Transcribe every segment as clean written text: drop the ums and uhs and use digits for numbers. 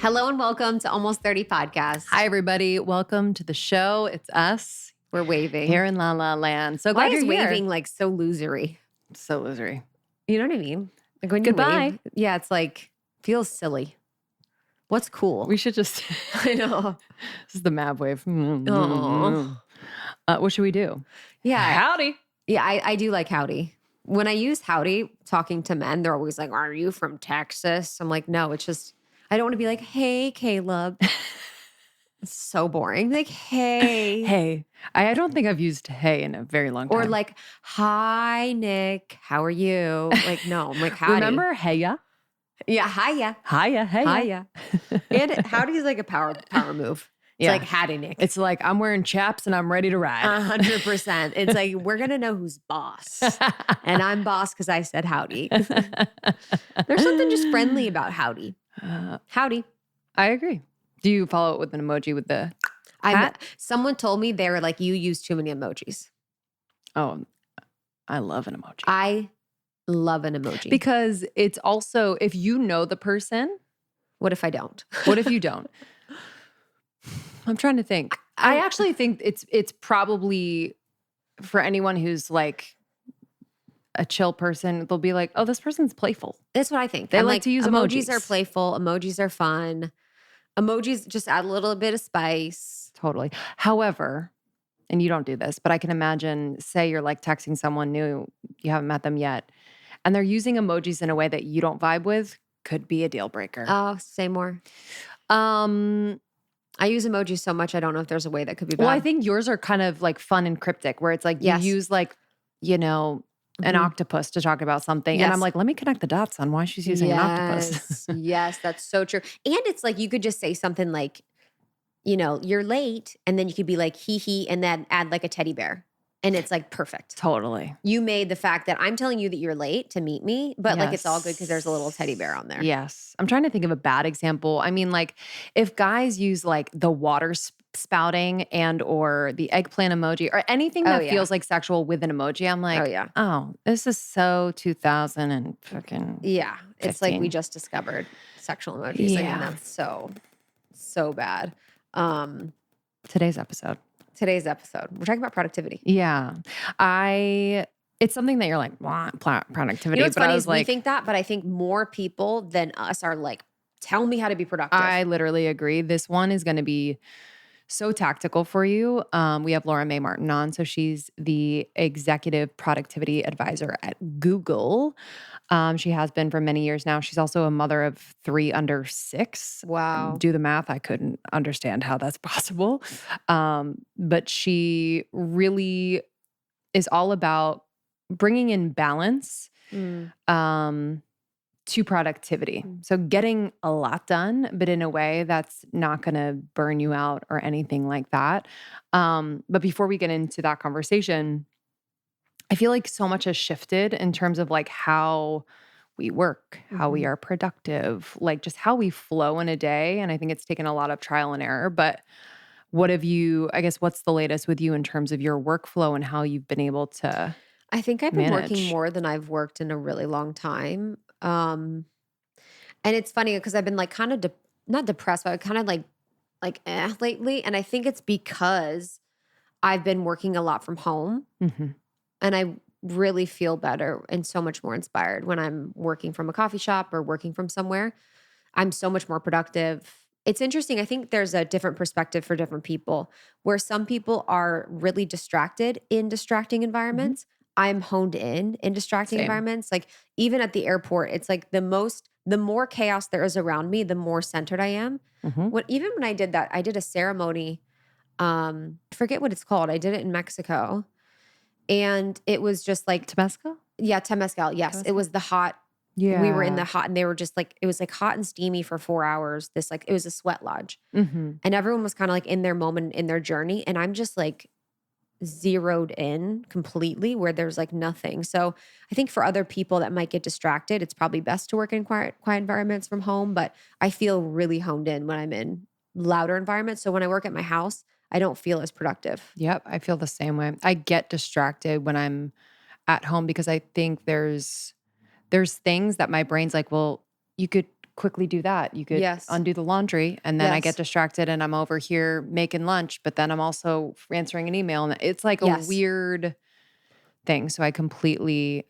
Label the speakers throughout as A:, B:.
A: Hello and welcome to Almost 30 Podcast.
B: Hi, everybody. Welcome to the show. It's us.
A: We're waving.
B: Here in La La Land. So
A: Why
B: glad
A: is
B: you're here.
A: waving like so losery?
B: So losery.
A: You know what I mean? Like when you
B: Goodbye.
A: wave, yeah, it's like, feels silly. What's cool?
B: We should just,
A: I know.
B: this is the Mab wave.
A: Aw.
B: What should we do?
A: Yeah.
B: Howdy.
A: Yeah, I do like howdy. When I use howdy talking to men, they're always like, are you from Texas? I'm like, no, it's just, I don't want to be like, hey, Caleb. It's so boring. Like, hey.
B: Hey. I don't think I've used hey in a very long time.
A: Or like, hi, Nick. How are you? Like, no, I'm like, howdy.
B: Remember heya?
A: Yeah, hiya.
B: Hiya, heya.
A: Hiya. And howdy is like a power move. It's
B: Yeah.
A: like howdy, Nick.
B: It's like, I'm wearing chaps and I'm ready to ride.
A: 100%. It's like, we're going to know who's boss. And I'm boss because I said howdy. There's something just friendly about howdy. Howdy.
B: I agree. Do you follow it with an emoji with the hat?
A: Someone told me they were like, you use too many emojis.
B: Oh, I love an emoji.
A: I love an emoji.
B: Because it's also, if you know the person,
A: What if I don't?
B: what if you don't? I'm trying to think. I actually think it's probably for anyone who's like a chill person, they'll be like, oh, this person's playful.
A: That's what I think.
B: They
A: I'm
B: like to use
A: emojis.
B: emojis.
A: Are playful. Emojis are fun. Emojis just add a little bit of spice.
B: Totally. However, and you don't do this, but I can imagine, say you're like texting someone new, you haven't met them yet, and they're using emojis in a way that you don't vibe with, could be a deal breaker.
A: Oh, say more. I use emojis so much, I don't know if there's a way that could be bad.
B: Well, I think yours are kind of like fun and cryptic, where it's like
A: Yes.
B: you use like, you know, an octopus to talk about something.
A: Yes.
B: And I'm like, let me connect the dots on why she's using an octopus.
A: Yes, that's so true. And it's like, you could just say something like, you know, you're late. And then you could be like, hee, and then add like a teddy bear. And it's like perfect.
B: Totally.
A: You made the fact that I'm telling you that you're late to meet me, but like it's all good because there's a little teddy bear on there.
B: Yes. I'm trying to think of a bad example. I mean, like if guys use like the water spouting and or the eggplant emoji or anything that feels like sexual with an emoji, I'm like, oh, this is so 2000 and fucking
A: Yeah. It's like
B: 15.
A: we just discovered sexual emojis. I mean, that's so bad.
B: Today's episode.
A: We're talking about productivity.
B: Yeah. It's something that you're like, productivity.
A: You know what's
B: but
A: funny
B: I was
A: is
B: like,
A: we think that, but I think more people than us are like, tell me how to be productive.
B: I literally agree. This one is going to be so tactical for you. We have Laura Mae Martin on. So she's the executive productivity advisor at Google. She has been for many years now. She's also a mother of 3 under 6.
A: Wow.
B: Do the math. I couldn't understand how that's possible. But she really is all about bringing in balance to productivity. So getting a lot done, but in a way that's not going to burn you out or anything like that. But before we get into that conversation, I feel like so much has shifted in terms of like how we work, how we are productive, like just how we flow in a day. And I think it's taken a lot of trial and error. But what's the latest with you in terms of your workflow and how you've been able to
A: I think I've been
B: manage?
A: working more than I've worked in a really long time. And it's funny because I've been like kind of not depressed, but kind of like lately. And I think it's because I've been working a lot from home. And I really feel better and so much more inspired when I'm working from a coffee shop or working from somewhere. I'm so much more productive. It's interesting. I think there's a different perspective for different people, where some people are really distracted in distracting environments. I'm honed in distracting environments. Like even at the airport, it's like the more chaos there is around me, the more centered I am. Even when I did that, I did a ceremony. I forget what it's called. I did it in Mexico. And it was just like
B: Temescal?
A: Yeah, Temescal. Yes.
B: Temescal?
A: It was the hot.
B: Yeah.
A: We were in the hot and they were just like, it was like hot and steamy for 4 hours. It was a sweat lodge. And everyone was kind of like in their moment, in their journey. And I'm just like zeroed in completely where there's like nothing. So I think for other people that might get distracted, it's probably best to work in quiet environments from home. But I feel really honed in when I'm in louder environments. So when I work at my house, I don't feel as productive.
B: Yep, I feel the same way. I get distracted when I'm at home because I think there's things that my brain's like, well, you could quickly do that. You could
A: Yes.
B: undo the laundry and then I get
A: Yes.
B: distracted and I'm over here making lunch, but then I'm also answering an email and it's like a
A: Yes.
B: weird thing. So I completely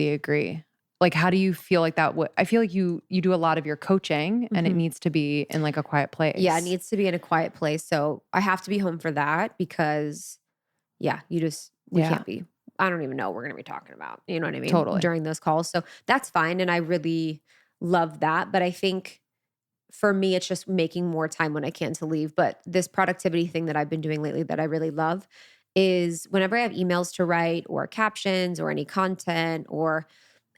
B: agree. Like, how do you feel like that? I feel like you do a lot of your coaching and it
A: Mhm.
B: needs to be in like a quiet
A: Yeah, it
B: place.
A: needs to be in a quiet place. So I have to be home for that because yeah, we
B: Yeah,
A: can't be, I don't even know what we're going to be talking about. You know what I mean?
B: totally.
A: During those calls. So that's fine. And I really love that. But I think for me, it's just making more time when I can to leave. But this productivity thing that I've been doing lately that I really love is whenever I have emails to write or captions or any content or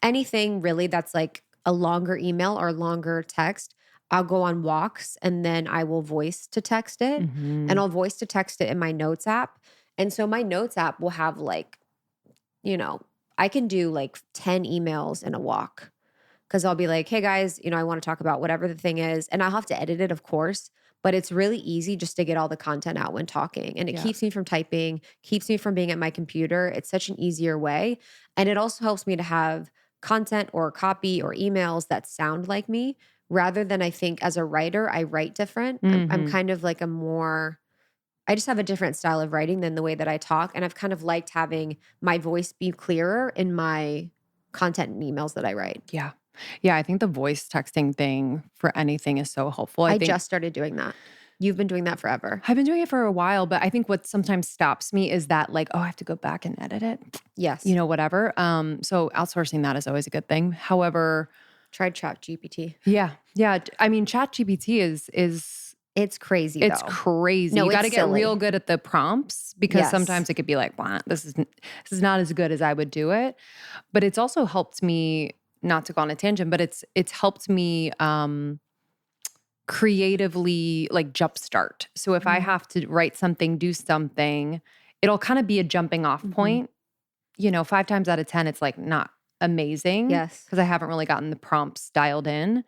A: anything really that's like a longer email or longer text, I'll go on walks and then I will voice to text it and
B: Mhm.
A: I'll voice to text it in my notes app. And so my notes app will have like, you know, I can do like 10 emails in a walk because I'll be like, hey guys, I want to talk about whatever the thing is. And I'll have to edit it, of course, but it's really easy just to get all the content out when talking. And it
B: Yeah.
A: keeps me from typing, keeps me from being at my computer. It's such an easier way. And it also helps me to have content or copy or emails that sound like me rather than I think as a writer, I write different. I'm
B: Mhm.
A: kind of like I just have a different style of writing than the way that I talk. And I've kind of liked having my voice be clearer in my content and emails that I write.
B: Yeah. Yeah, I think the voice texting thing for anything is so helpful. I
A: I
B: think
A: just started doing that. You've been doing that forever.
B: I've been doing it for a while, but I think what sometimes stops me is that like, oh, I have to go back and edit it,
A: Yes.
B: whatever. So outsourcing that is always a good thing. However,
A: Tried Chat GPT.
B: yeah, yeah. I mean, ChatGPT is
A: It's crazy
B: it's
A: though.
B: crazy.
A: No,
B: You got
A: it's
B: to get real
A: silly.
B: good at the prompts because
A: Yes.
B: sometimes it could be like, "Blah, this is not as good as I would do it." But it's also helped me not to go on a tangent, but it's helped me creatively like jumpstart. So if I
A: Mhm.
B: have to write something, do something, it'll kind of be a jumping off
A: Mhm.
B: point. 5 times out of 10, it's like not amazing
A: Yes.
B: because I haven't really gotten the prompts dialed in,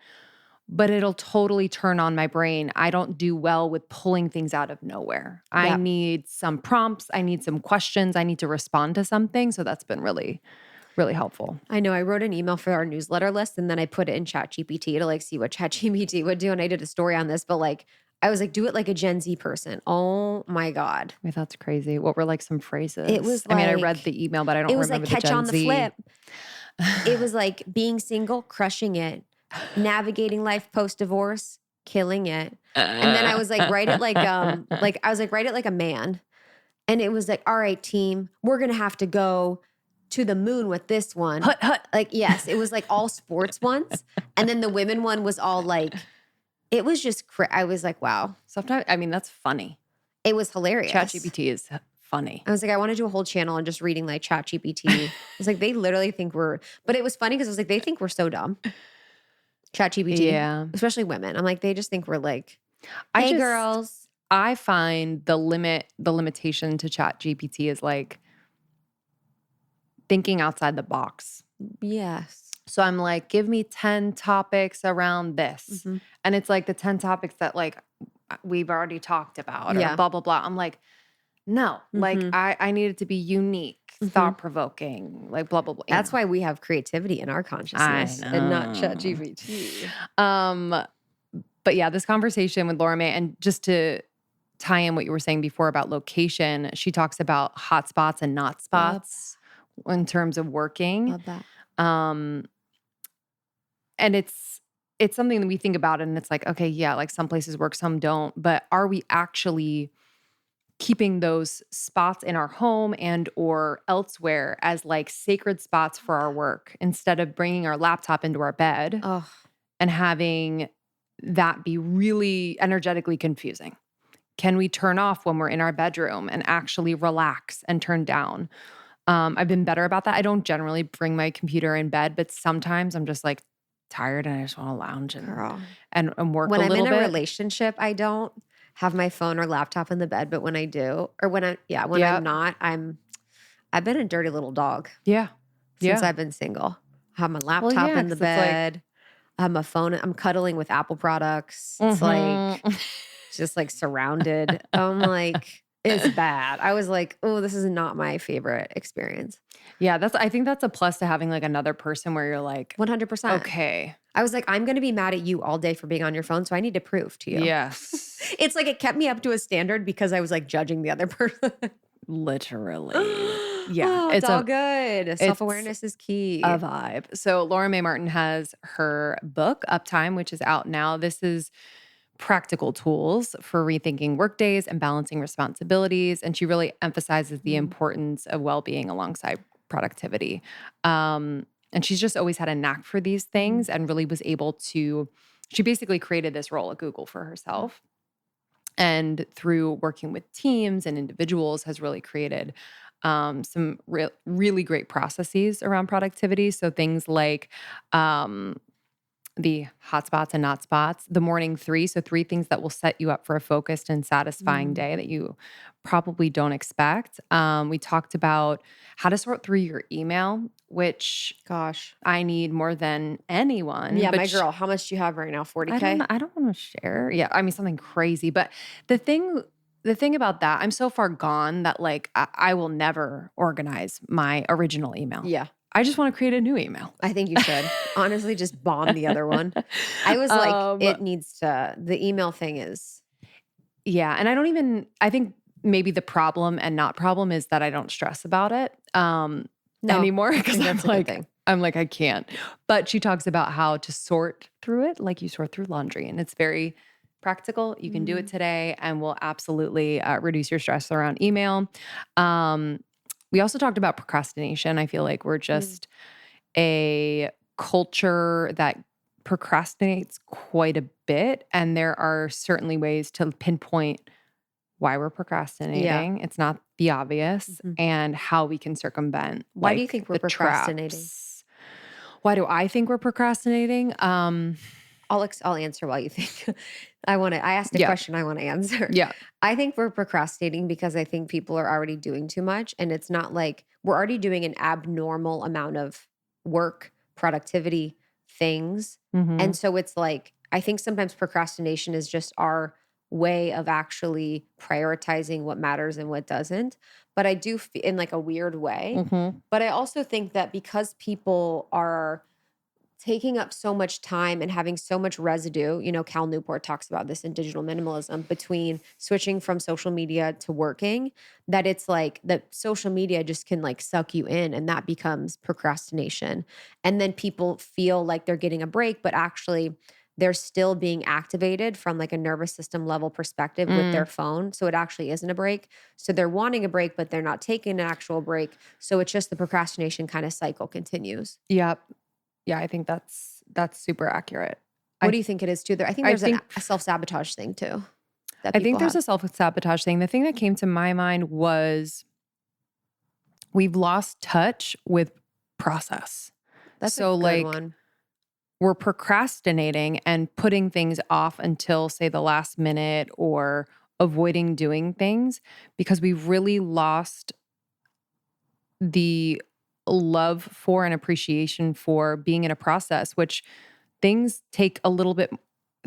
B: but it'll totally turn on my brain. I don't do well with pulling things out of nowhere. I
A: Yep.
B: need some prompts. I need some questions. I need to respond to something. So that's been really, really helpful.
A: I know I wrote an email for our newsletter list and then I put it in Chat GPT to like see what Chat GPT would do. And I did a story on this, but like I was like, do it like a Gen Z person. Oh my God.
B: I mean, that's crazy. What were like some
A: It
B: phrases?
A: was
B: I mean, I read
A: like
B: the email, but I
A: it
B: don't
A: was like
B: remember the
A: catch
B: Gen
A: on the
B: Z.
A: flip. It was like being single, crushing it, navigating life post divorce, killing it. And then I was like, write it like I was like, write it like a man. And it was like, all right, team, we're gonna have to go to the moon with this one.
B: Hut hut.
A: Like, yes, it was like all sports ones. And then the women one was all like, it was just I was like, wow.
B: Sometimes, I mean, that's funny.
A: It was hilarious.
B: ChatGPT is funny.
A: I was like, I want to do a whole channel on just reading like Chat GPT. I was like, they literally think but it was funny because I was like, they think we're so dumb. Chat GPT,
B: Yeah.
A: especially women. I'm like, they just think we're like,
B: I
A: hey
B: just
A: girls.
B: I find the limitation to ChatGPT is like thinking outside the box.
A: Yes.
B: So I'm like, give me 10 topics around this.
A: Hmm.
B: And it's like the 10 topics that like we've already talked about or
A: Yeah.
B: blah, blah, blah. I'm like, no, like
A: Hmm.
B: I need it to be unique,
A: Hmm.
B: thought provoking, like blah, blah, blah.
A: That's why we have creativity in our
B: I
A: consciousness and not Chat
B: know.
A: GPT.
B: Um, but yeah, this conversation with Laura Mae, and just to tie in what you were saying before about location, she talks about hot spots and not
A: Love
B: spots in terms of
A: that.
B: working.
A: Love that.
B: Um, and it's something that we think about and it's like, okay, yeah, like some places work, some don't. But are we actually keeping those spots in our home and or elsewhere as like sacred spots for our work instead of bringing our laptop into our bed
A: Oh,
B: and having that be really energetically confusing? Can we turn off when we're in our bedroom and actually relax and turn down? I've been better about that. I don't generally bring my computer in bed, but sometimes I'm just like tired and I just want to lounge and
A: girl.
B: and work
A: When
B: a
A: I'm in
B: little
A: a
B: bit.
A: relationship, I don't have my phone or laptop in the bed, but when I do, or when I'm
B: Yep.
A: not, I've been a dirty little dog
B: Yeah.
A: since
B: Yeah.
A: I've been single. I have my
B: Well,
A: laptop
B: yeah,
A: in the
B: because it's like,
A: bed. I have my phone. I'm cuddling with Apple products. It's like
B: mhm.
A: just like surrounded. I'm like, It's bad. I was like, oh, this is not my favorite experience.
B: Yeah, I think that's a plus to having like another person where you're like,
A: 100%.
B: okay,
A: I was like, I'm going to be mad at you all day for being on your phone. So I need to prove to you.
B: yes,
A: It's like it kept me up to a standard because I was like judging the other person.
B: literally. Yeah,
A: Oh, it's all good.
B: it's
A: Self-awareness is
B: a
A: key.
B: vibe. So Laura Mae Martin has her book, Uptime, which is out now. This is practical tools for rethinking workdays and balancing responsibilities. And she really emphasizes the
A: Mm.
B: importance of well-being alongside productivity. And she's just always had a knack for these
A: Mhm.
B: things and really was able to, she basically created this role at Google for
A: Yeah.
B: herself. And through working with teams and individuals has really created some really great processes around productivity. So things like the hot spots and not spots, the morning three. So, three things that will set you up for a focused and satisfying
A: Mm.
B: day that you probably don't expect. We talked about how to sort through your email, which
A: Gosh.
B: I need more than anyone,
A: Yeah,
B: but
A: my girl, how much do you have right now?
B: I don't
A: 40K?
B: I don't want to share. Yeah, I mean something crazy, but the thing the thing about that, I'm so far gone that like I will never organize my original email.
A: Yeah,
B: I just want to create a new email.
A: I think you should. Honestly, just bomb the other one. I was like,
B: um
A: it needs to, the email thing is,
B: Yeah, and I think maybe the problem and not problem is that I don't stress about it,
A: no,
B: anymore
A: I
B: because
A: think that's a good thing.
B: I'm like, "I can't." But she talks about how to sort through it like you sort through laundry, and it's very practical. You can do it
A: Mm.
B: today and will absolutely, reduce your stress around email. Um, we also talked about procrastination. I feel like we're
A: Mm.
B: just a culture that procrastinates quite a bit, and there are certainly ways to pinpoint why we're
A: Yeah.
B: procrastinating. It's not the obvious,
A: Mhm.
B: and how we can circumvent
A: Why do you
B: like
A: think we're
B: the
A: procrastinating?
B: traps. Why do I think we're procrastinating?
A: I'll answer while you think. I asked a
B: Yeah,
A: question I want to answer.
B: yeah.
A: I think we're procrastinating because I think people are already doing too much and it's not like we're already doing an abnormal amount of work, productivity, things. And
B: Mhm.
A: so it's like I think sometimes procrastination is just our way of actually prioritizing what matters and what doesn't. But I do in like a weird way.
B: Mhm.
A: But I also think that because people are taking up so much time and having so much residue, Cal Newport talks about this in digital minimalism between switching from social media to working, that it's like that social media just can like suck you in and that becomes procrastination. And then people feel like they're getting a break, but actually they're still being activated from like a nervous system level perspective with their
B: Mm.
A: phone. So it actually isn't a break. So they're wanting a break, but they're not taking an actual break. So it's just the procrastination kind of cycle continues.
B: Yep. Yeah, I think that's super accurate.
A: What
B: I
A: do you think it is too? I think
B: I
A: there's
B: think
A: a self-sabotage thing too that
B: I think
A: people
B: there's
A: have.
B: a self-sabotage thing. The thing that came to my mind was we've lost touch with process.
A: That's a
B: So,
A: good
B: like,
A: one.
B: we're procrastinating and putting things off until, say, the last minute or avoiding doing things because we've really lost the love for and appreciation for being in a process, which things take a little bit,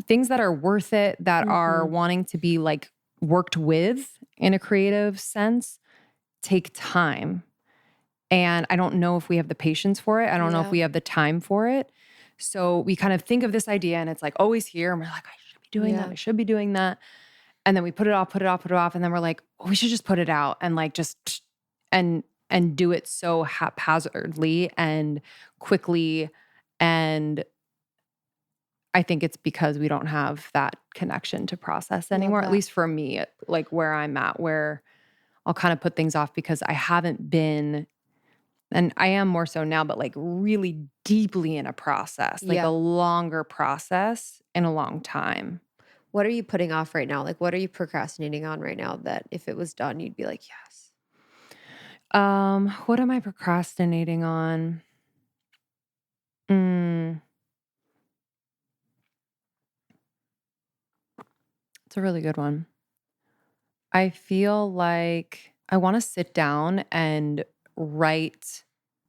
B: things that are worth it, that are
A: Mhm.
B: wanting to be like worked with in a creative sense, take time. And I don't know if we have the patience for it. I don't know if
A: Yeah.
B: we have the time for it. So we kind of think of this idea and it's like always here. And we're like, I should be doing that.
A: Yeah.
B: I should be doing that. And then we put it off, put it off, put it off. And then we're like, oh, we should just put it out and like just and and do it so haphazardly and quickly. And I think it's because we don't have that connection to process
A: Love
B: anymore, at
A: that.
B: least for me, like where I'm at, where I'll kind of put things off because I haven't been, and I am more so now, but like really deeply in a process, like a
A: Yeah.
B: longer process in a long time.
A: What are you putting off right now? Like what are you procrastinating on right now that if it was done you'd be like, "Yes."
B: What am I procrastinating on? Mm, it's a really good one. I feel like I want to sit down and write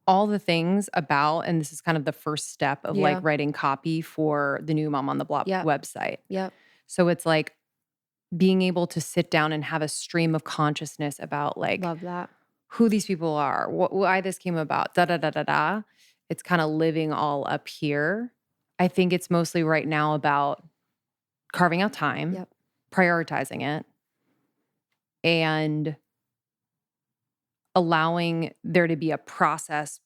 B: all the things about, and this is kind of the first step of like
A: Yeah.
B: writing copy for the new Mom on the Block
A: Yep.
B: website.
A: Yep.
B: So it's like being able to sit down and have a stream of consciousness about like
A: Love that.
B: who these people are, why this came about, da da da da da. It's kind of living all up here. I think it's mostly right now about carving out time,
A: Yep.
B: prioritizing it, and allowing there to be a process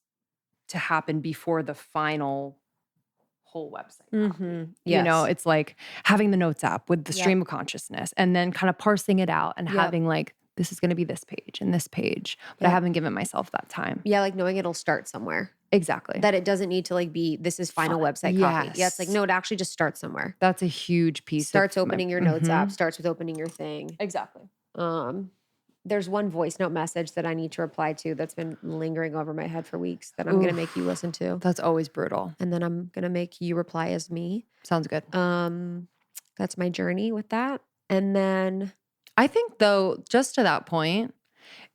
B: to happen before the final whole website copy.
A: Yes.
B: It's like having the notes app with the
A: Yep.
B: stream of consciousness and then kind of parsing it out and
A: Yep.
B: having like, this is going to be this page and this page, but I
A: Yep.
B: haven't given myself that time.
A: Yeah, like knowing it'll start somewhere.
B: Exactly.
A: That it doesn't need to like be, this is final website copy. Yeah, it's like,
B: Yes.
A: no, it actually just starts somewhere.
B: That's a huge piece
A: Starts
B: of
A: opening your notes app, starts with opening your thing.
B: Exactly.
A: There's one voice note message that I need to reply to that's been lingering over my head for weeks that I'm going to make you listen to.
B: That's always brutal.
A: And then I'm going to make you reply as me.
B: Sounds good.
A: That's my journey with that. And then
B: I think though, just to that point,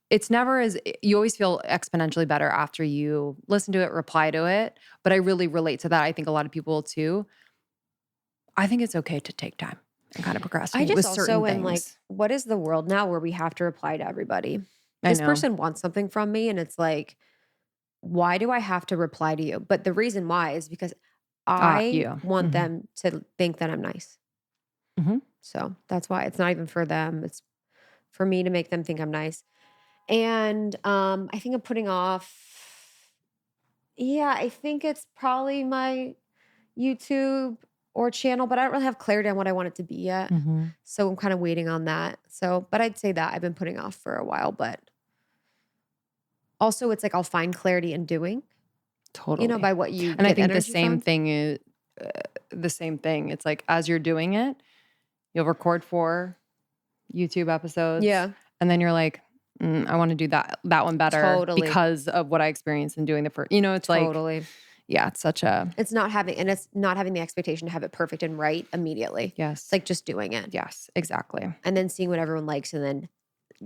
B: it's never as, you always feel exponentially better after you listen to it, reply to it. But I really relate to that. I think a lot of people too. I think it's okay to take time and kind of
A: I
B: procrastinate
A: just
B: with
A: also
B: certain
A: am like,
B: things.
A: what is the world now where we have to reply to everybody?
B: I
A: This
B: know.
A: person wants something from me and it's like, why do I have to reply to you? But the reason why is because I want them to think that I'm nice. So that's why it's not even for them. It's for me to make them think I'm nice. And I think I'm putting off. Yeah, I think it's probably my YouTube or channel, but I don't really have clarity on what I want it to be yet. So I'm kind of waiting on that. So, but I'd say that I've been putting off for a while, but also it's like I'll find clarity in doing,
B: Totally.
A: by what you
B: And I
A: get
B: think the
A: energy
B: same
A: from.
B: thing is the same thing. It's like as you're doing it, you'll record 4 YouTube episodes.
A: Yeah.
B: And then you're like, I want to do that one better
A: Totally.
B: because of what I experienced in doing the first. It's
A: Totally.
B: like, yeah, it's such a
A: It's not having the expectation to have it perfect and right immediately.
B: yes.
A: It's like just doing it.
B: Yes, exactly.
A: And then seeing what everyone likes and then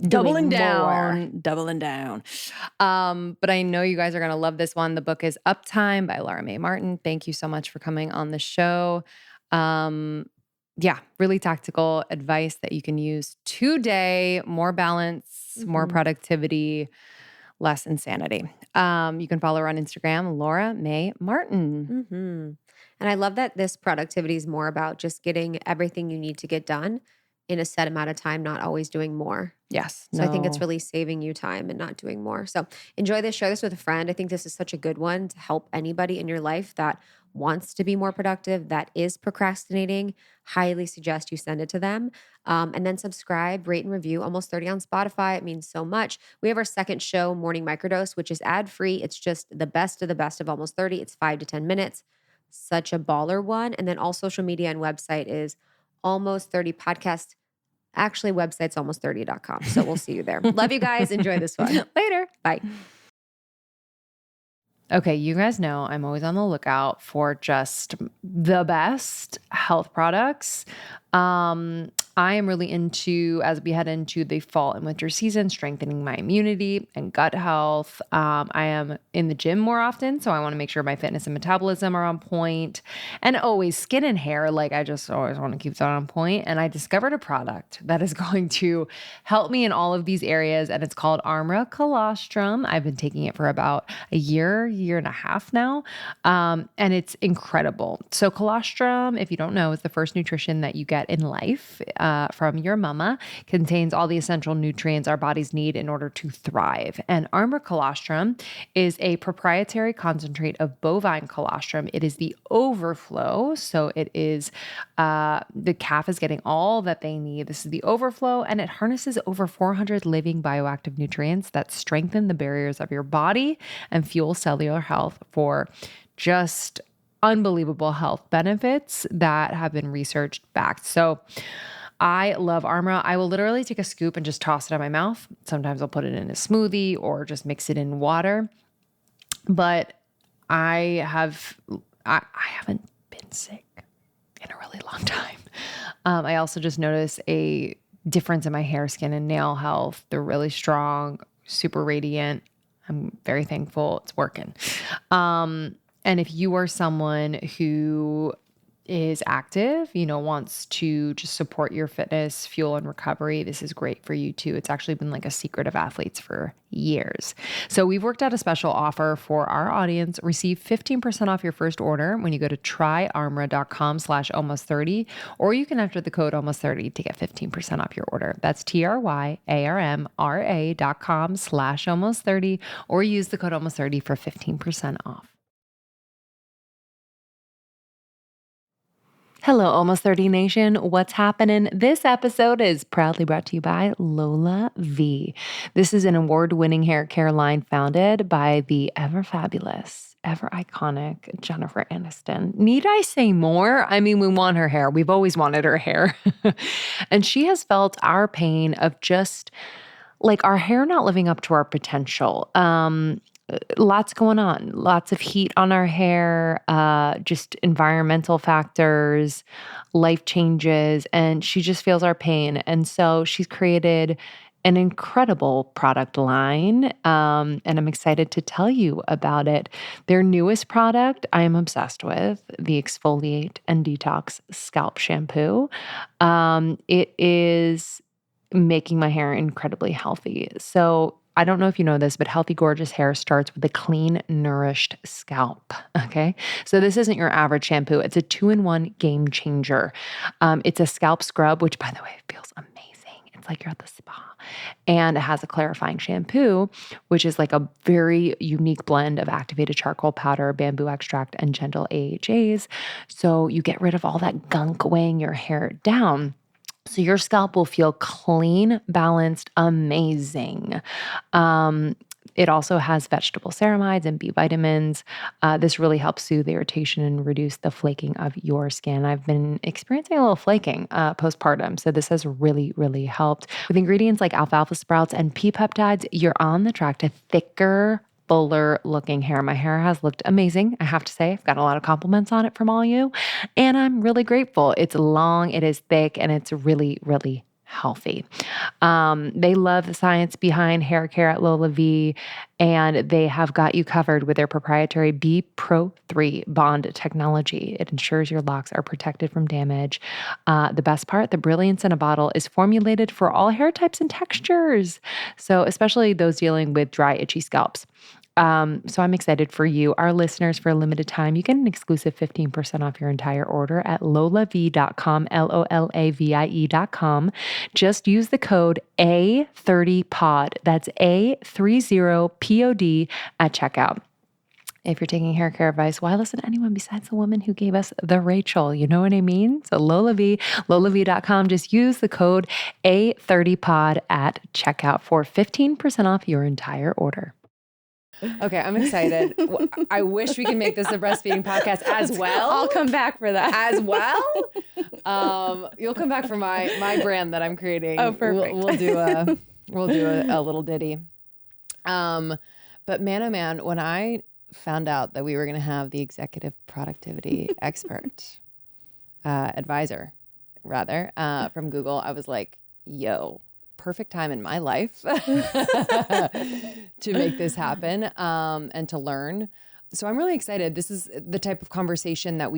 B: Doubling
A: doing more.
B: down. But I know you guys are going to love this one. The book is Uptime by Laura Mae Martin. Thank you so much for coming on the show. Yeah, really tactical advice that you can use today. More balance, more productivity, less insanity. You can follow her on Instagram, Laura Mae Martin.
A: And I love that this productivity is more about just getting everything you need to get done in a set amount of time, not always doing more.
B: Yes.
A: So I think it's really saving you time and not doing more. So enjoy this, share this with a friend. I think this is such a good one to help anybody in your life that wants to be more productive, that is procrastinating. Highly suggest you send it to them. And then subscribe, rate, and review. Almost 30 on Spotify. It means so much. We have our second show, Morning Microdose, which is ad-free. It's just the best of Almost 30. It's 5 to 10 minutes. Such a baller one. And then all social media and website is Almost 30 Podcast. Actually, website's almost30.com. So we'll see you there. Love you guys. Enjoy this one.
B: Later.
A: Bye.
B: Okay, you guys know I'm always on the lookout for just the best health products. I am really into, as we head into the fall and winter season, strengthening my immunity and gut health. I am in the gym more often, so I want to make sure my fitness and metabolism are on point. And always skin and hair, like I just always want to keep that on point. And I discovered a product that is going to help me in all of these areas, and it's called Armra Colostrum. I've been taking it for about a year and a half now, and it's incredible. So colostrum, if you don't know, is the first nutrition that you get in life from your mama, contains all the essential nutrients our bodies need in order to thrive. And Armra Colostrum is a proprietary concentrate of bovine colostrum. It is the overflow. So it is, the calf is getting all that they need. This is the overflow, and it harnesses over 400 living bioactive nutrients that strengthen the barriers of your body and fuel cellular health for just unbelievable health benefits that have been researched backed. So I love Armra. I will literally take a scoop and just toss it in my mouth. Sometimes I'll put it in a smoothie or just mix it in water. But I haven't been sick in a really long time. I also just noticed a difference in my hair, skin, and nail health. They're really strong, super radiant. I'm very thankful it's working. And if you are someone who is active, wants to just support your fitness, fuel, and recovery, this is great for you too. It's actually been like a secret of athletes for years. So we've worked out a special offer for our audience. Receive 15% off your first order when you go to tryarmra.com/almost30, or you can enter the code almost30 to get 15% off your order. That's tryarmra.com/almost30, or use the code almost30 for 15% off. Hello, Almost 30 Nation. What's happening? This episode is proudly brought to you by Lola V. This is an award-winning hair care line founded by the ever fabulous, ever iconic Jennifer Aniston. Need I say more? I mean, we want her hair. We've always wanted her hair. And she has felt our pain of just like our hair not living up to our potential. Lots going on, lots of heat on our hair, just environmental factors, life changes, and she just feels our pain. And so she's created an incredible product line, and I'm excited to tell you about it. Their newest product I am obsessed with, the Exfoliate and Detox Scalp Shampoo. It is making my hair incredibly healthy. So I don't know if you know this, but healthy, gorgeous hair starts with a clean, nourished scalp. Okay. So this isn't your average shampoo. It's a 2-in-1 game changer. It's a scalp scrub, which by the way, feels amazing. It's like you're at the spa. And it has a clarifying shampoo, which is like a very unique blend of activated charcoal powder, bamboo extract, and gentle AHAs. So you get rid of all that gunk weighing your hair down. So your scalp will feel clean, balanced, amazing. It also has vegetable ceramides and B vitamins. This really helps soothe irritation and reduce the flaking of your skin. I've been experiencing a little flaking postpartum, so this has really, really helped. With ingredients like alfalfa sprouts and pea peptides, you're on the track to thicker, fuller looking hair. My hair has looked amazing. I have to say, I've got a lot of compliments on it from all you, and I'm really grateful. It's long, it is thick, and it's really, really healthy. They love the science behind hair care at Lola V, and they have got you covered with their proprietary B Pro 3 bond technology. It ensures your locks are protected from damage. The best part, the brilliance in a bottle is formulated for all hair types and textures. So especially those dealing with dry, itchy scalps. So I'm excited for you, our listeners. For a limited time, you get an exclusive 15% off your entire order at lolav.com, LOLAVIE.com. Just use the code A30POD. That's A30POD at checkout. If you're taking hair care advice, why listen to anyone besides the woman who gave us the Rachel? You know what I mean? So lolav.com. Just use the code A30POD at checkout for 15% off your entire order. Okay, I'm excited. I wish we could make this a breastfeeding podcast as well.
C: I'll come back for that.
B: As well? You'll come back for my brand that I'm creating.
C: Oh, perfect.
B: We'll do a little ditty. But man, oh man, when I found out that we were going to have the executive productivity expert, advisor rather, from Google, I was like, yo, perfect time in my life to make this happen, and to learn. So I'm really excited. This is the type of conversation that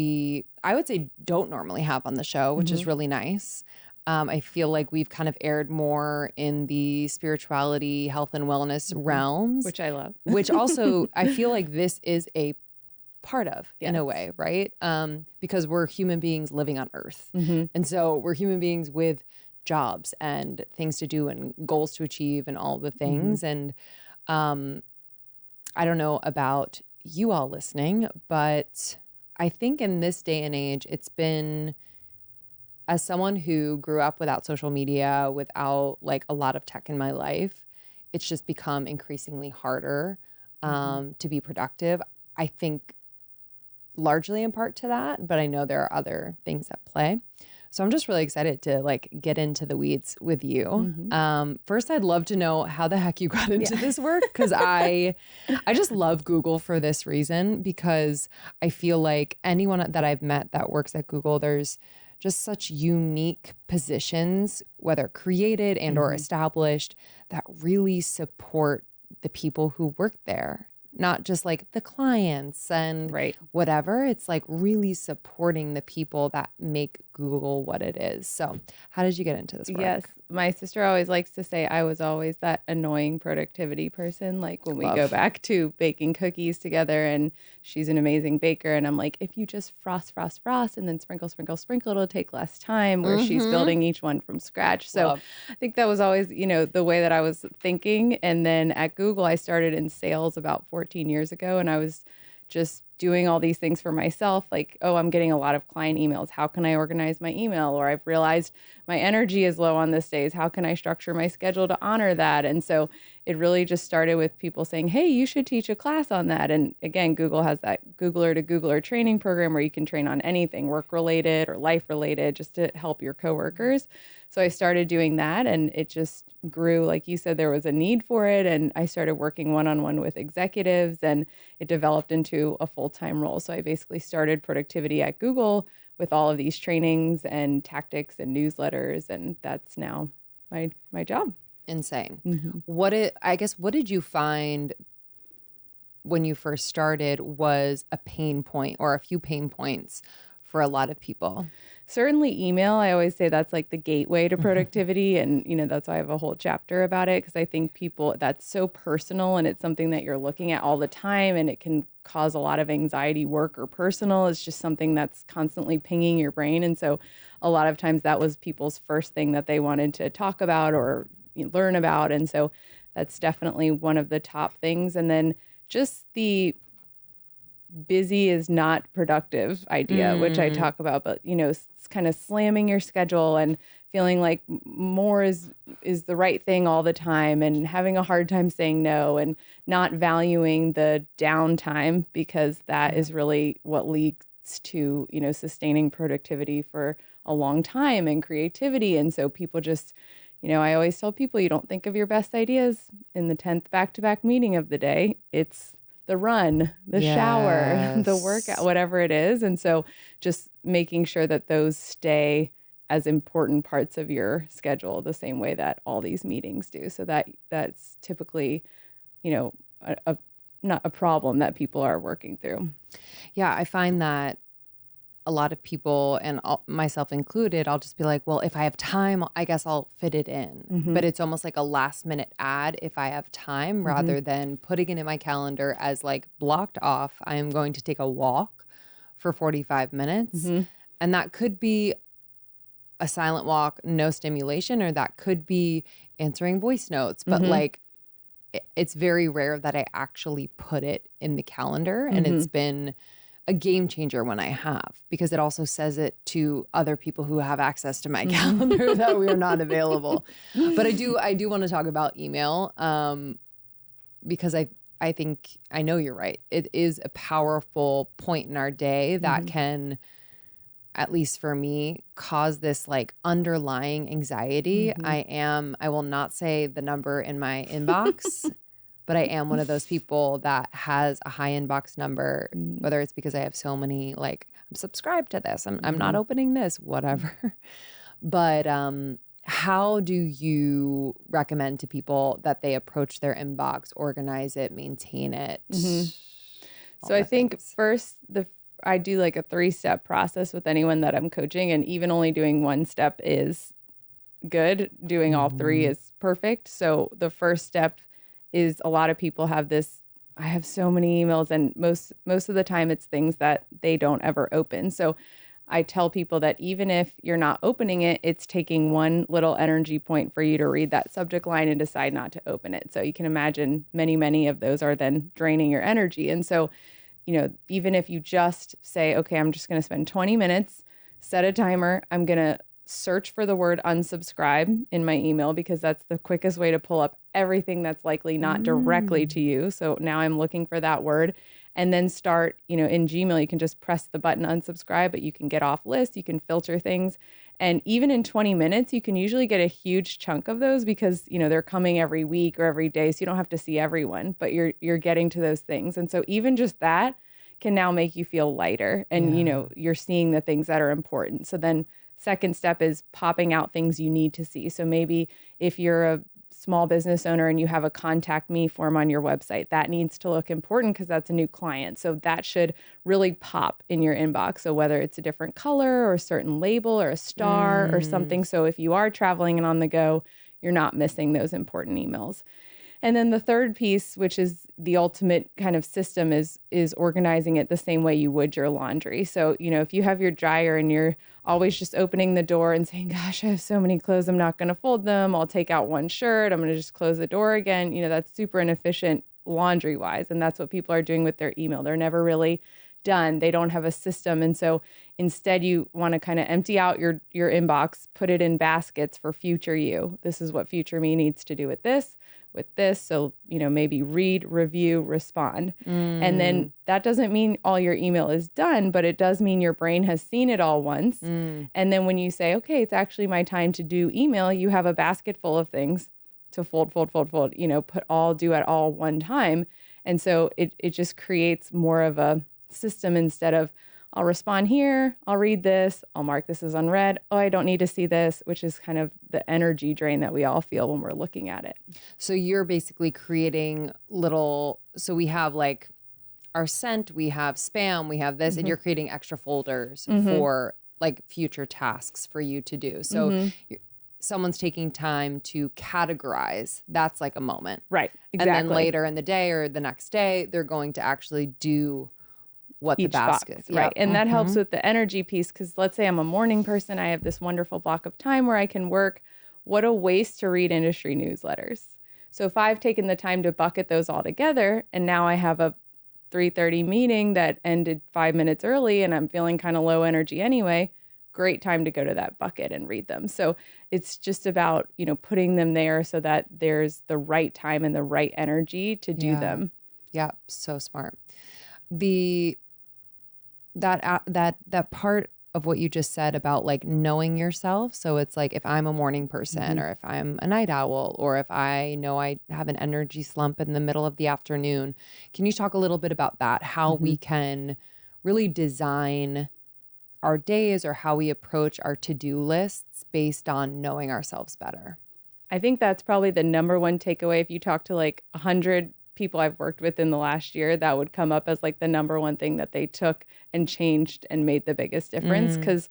B: I would say, don't normally have on the show, which is really nice. I feel like we've kind of aired more in the spirituality, health, and wellness realms.
C: Which I love.
B: Which also, I feel like this is a part of, in a way, right? Because we're human beings living on Earth. And so we're human beings with jobs and things to do and goals to achieve and all the things. And I don't know about you all listening, but I think in this day and age, it's been, as someone who grew up without social media, without like a lot of tech in my life, it's just become increasingly harder to be productive. I think largely in part to that, but I know there are other things at play. So I'm just really excited to like get into the weeds with you. First, I'd love to know how the heck you got into this work, because I just love Google for this reason, because I feel like anyone that I've met that works at Google, there's just such unique positions, whether created and or established, that really support the people who work there. not just like the clients and
C: Right.
B: whatever. It's like really supporting the people that make Google what it is. So how did you get into this
C: Yes.
B: work?
C: My sister always likes to say I was always that annoying productivity person. Like when we go
B: Love.
C: back to baking cookies together, and she's an amazing baker. And I'm like, if you just frost, and then sprinkle, sprinkle, sprinkle, it'll take less time, where she's building each one from scratch. So
B: Love.
C: I think that was always, the way that I was thinking. And then at Google, I started in sales about 14 years ago, and I was just doing all these things for myself. Like, oh, I'm getting a lot of client emails. How can I organize my email? Or I've realized my energy is low on this days. How can I structure my schedule to honor that? And so it really just started with people saying, hey, you should teach a class on that. And again, Google has that Googler to Googler training program where you can train on anything work related or life related, just to help your coworkers. So I started doing that, and it just grew. Like you said, there was a need for it. And I started working one-on-one with executives, and it developed into a full-time role. So I basically started productivity at Google with all of these trainings and tactics and newsletters. And that's now my job.
B: Insane.
C: Mm-hmm.
B: What did you find when you first started was a pain point or a few pain points for a lot of people?
C: Certainly email. I always say that's like the gateway to productivity. And, that's why I have a whole chapter about it, because I think people, that's so personal, and it's something that you're looking at all the time, and it can cause a lot of anxiety, work or personal. It's just something that's constantly pinging your brain. And so a lot of times that was people's first thing that they wanted to talk about or learn about. And so that's definitely one of the top things. And then just the busy is not productive idea, which I talk about, but it's kind of slamming your schedule and feeling like more is the right thing all the time, and having a hard time saying no, and not valuing the downtime, because that is really what leads to, sustaining productivity for a long time and creativity. And so people just, I always tell people, you don't think of your best ideas in the 10th back-to-back meeting of the day. It's the run, the shower, the workout, whatever it is. And so just making sure that those stay as important parts of your schedule the same way that all these meetings do. So that's typically, not a problem that people are working through.
B: Yeah, I find that a lot of people, and myself included, I'll just be like, well, if I have time, I guess I'll fit it in.
C: Mm-hmm.
B: But it's almost like a last minute ad if I have time, rather than putting it in my calendar as like blocked off. I am going to take a walk for 45 minutes. And that could be a silent walk, no stimulation, or that could be answering voice notes. But like, it's very rare that I actually put it in the calendar. And it's been a game changer when I have, because it also says it to other people who have access to my calendar that we are not available. But I do want to talk about email, because I think, I know you're right. It is a powerful point in our day that can, at least for me, cause this like underlying anxiety. I will not say the number in my inbox, but I am one of those people that has a high inbox number, whether it's because I have so many, like, I'm subscribed to this, I'm not opening this, whatever. But how do you recommend to people that they approach their inbox, organize it, maintain it?
C: So I think first, I do like a 3-step process with anyone that I'm coaching, and even only doing one step is good. Doing all 3 is perfect. So the first step is, a lot of people have this, I have so many emails, and most of the time it's things that they don't ever open. So I tell people that even if you're not opening it, it's taking one little energy point for you to read that subject line and decide not to open it. So you can imagine many of those are then draining your energy. And so, even if you just say, okay, I'm just going to spend 20 minutes, set a timer, I'm going to search for the word unsubscribe in my email, because that's the quickest way to pull up everything that's likely not directly to you. So now I'm looking for that word, and then start, in Gmail, you can just press the button unsubscribe, but you can get off lists, you can filter things. And even in 20 minutes, you can usually get a huge chunk of those, because, they're coming every week or every day. So you don't have to see everyone, but you're getting to those things. And so even just that can now make you feel lighter, and, you're seeing the things that are important. So then second step is popping out things you need to see. So maybe if you're a small business owner and you have a contact me form on your website, that needs to look important because that's a new client. So that should really pop in your inbox. So whether it's a different color or a certain label or a star or something. So if you are traveling and on the go, you're not missing those important emails. And then the third piece, which is the ultimate kind of system, is organizing it the same way you would your laundry. So, if you have your dryer and you're always just opening the door and saying, gosh, I have so many clothes, I'm not going to fold them. I'll take out one shirt. I'm going to just close the door again. That's super inefficient laundry wise. And that's what people are doing with their email. They're never really done. They don't have a system. And so instead you want to kind of empty out your inbox, put it in baskets for future you. This is what future me needs to do with this. So, maybe read, review, respond. And then that doesn't mean all your email is done, but it does mean your brain has seen it all once. And then when you say, okay, it's actually my time to do email, you have a basket full of things to fold, do at all one time. And so it just creates more of a system instead of I'll respond here, I'll read this, I'll mark this as unread. Oh, I don't need to see this, which is kind of the energy drain that we all feel when we're looking at it.
B: So you're basically creating so we have like our sent, we have spam, we have this, and you're creating extra folders for like future tasks for you to do. So someone's taking time to categorize. That's like a moment.
C: Right. Exactly.
B: And then later in the day or the next day, they're going to actually do what
C: each
B: the basket
C: box, right? And that helps with the energy piece because let's say I'm a morning person, I have this wonderful block of time where I can work. What a waste to read industry newsletters. So if I've taken the time to bucket those all together and now I have a 3:30 meeting that ended 5 minutes early and I'm feeling kind of low energy anyway, great time to go to that bucket and read them. So it's just about, putting them there so that there's the right time and the right energy to do them.
B: Yeah, so smart. That part of what you just said about like knowing yourself. So it's like if I'm a morning person or if I'm a night owl or if I know I have an energy slump in the middle of the afternoon, can you talk a little bit about that? How we can really design our days or how we approach our to-do lists based on knowing ourselves better?
C: I think that's probably the number one takeaway. If you talk to like 100 people I've worked with in the last year, that would come up as like the number one thing that they took and changed and made the biggest difference because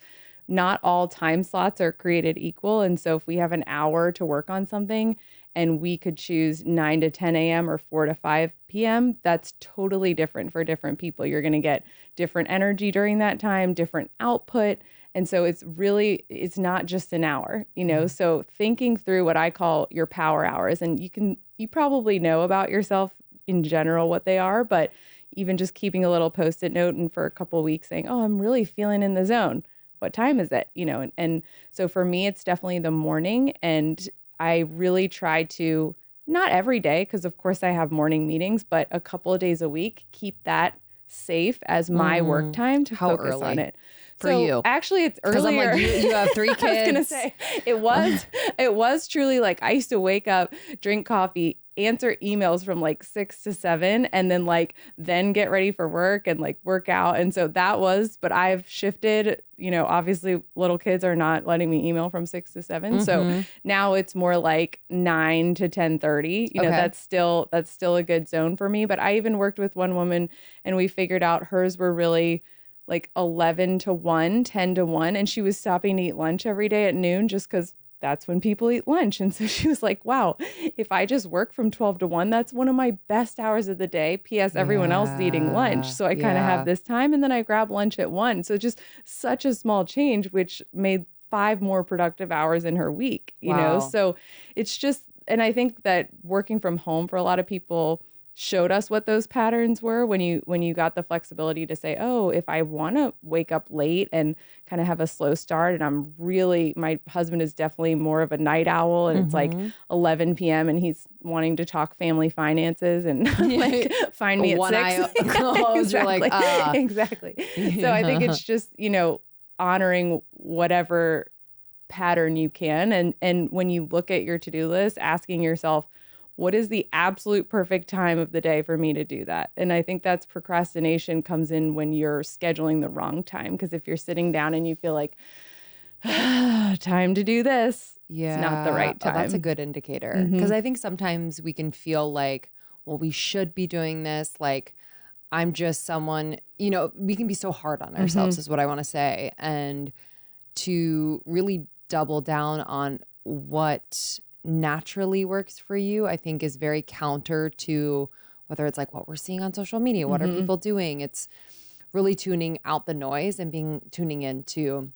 C: not all time slots are created equal. And so if we have an hour to work on something and we could choose 9 to 10 a.m. or 4 to 5 p.m., that's totally different for different people. You're going to get different energy during that time, different output. And so it's not just an hour, so thinking through what I call your power hours, and you probably know about yourself in general what they are, but even just keeping a little Post-it note and for a couple of weeks saying, oh, I'm really feeling in the zone. What time is it? And so for me, it's definitely the morning. And I really try to, not every day, because of course I have morning meetings, but a couple of days a week, keep that safe as my work time to focus on it.
B: For
C: so
B: you?
C: Actually, it's earlier.
B: I'm like, you have 3 kids.
C: I was gonna say it was truly like I used to wake up, drink coffee, answer emails from like 6 to 7, and then get ready for work and like work out. And so but I've shifted. Obviously, little kids are not letting me email from 6 to 7. So now it's more like 9 to 10:30. That's still a good zone for me. But I even worked with one woman, and we figured out hers were really like 11 to 1, 10 to 1. And she was stopping to eat lunch every day at noon just because that's when people eat lunch. And so she was like, wow, if I just work from 12 to 1, that's one of my best hours of the day. P.S. Everyone else is eating lunch. So I kind of have this time and then I grab lunch at 1. So just such a small change, which made 5 more productive hours in her week, So it's just, and I think that working from home for a lot of people showed us what those patterns were when you got the flexibility to say, oh, if I want to wake up late and kind of have a slow start, and my husband is definitely more of a night owl, and it's like 11 p.m. and he's wanting to talk family finances and like find me at 6.
B: Exactly.
C: Exactly. So I think it's just, honoring whatever pattern you can. And when you look at your to-do list, asking yourself, what is the absolute perfect time of the day for me to do that? And I think that's procrastination comes in when you're scheduling the wrong time. Because if you're sitting down and you feel like, time to do this,
B: Yeah.
C: It's not the right
B: Oh, that's a
C: time.
B: good indicator. Because I think sometimes we can feel like, well, we should be doing this. Like, I'm just someone, we can be so hard on ourselves, is what I want to say. And to really double down on what naturally works for you, I think is very counter to whether it's like what we're seeing on social media, what are people doing? It's really tuning out the noise and tuning into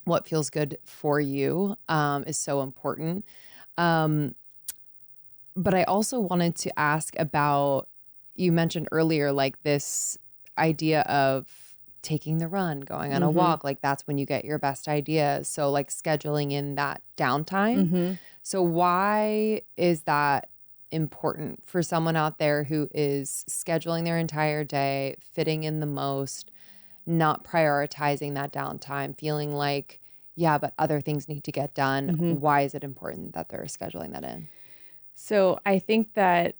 B: what feels good for you is so important. But I also wanted to ask about, you mentioned earlier, like this idea of taking the run, going on a walk, like that's when you get your best ideas. So like scheduling in that downtime. So why is that important for someone out there who is scheduling their entire day, fitting in the most, not prioritizing that downtime, feeling like, yeah, but other things need to get done. Why is it important that they're scheduling that in?
C: So I think that,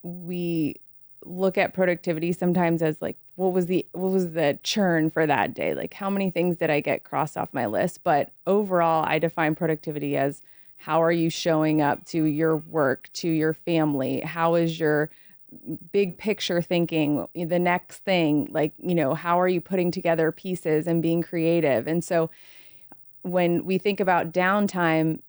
C: we look at productivity sometimes as like, what was the churn for that day? Like, how many things did I get crossed off my list? But overall, I define productivity as how are you showing up to your work, to your family? How is your big picture thinking, the next thing? Like, how are you putting together pieces and being creative? And so when we think about downtime,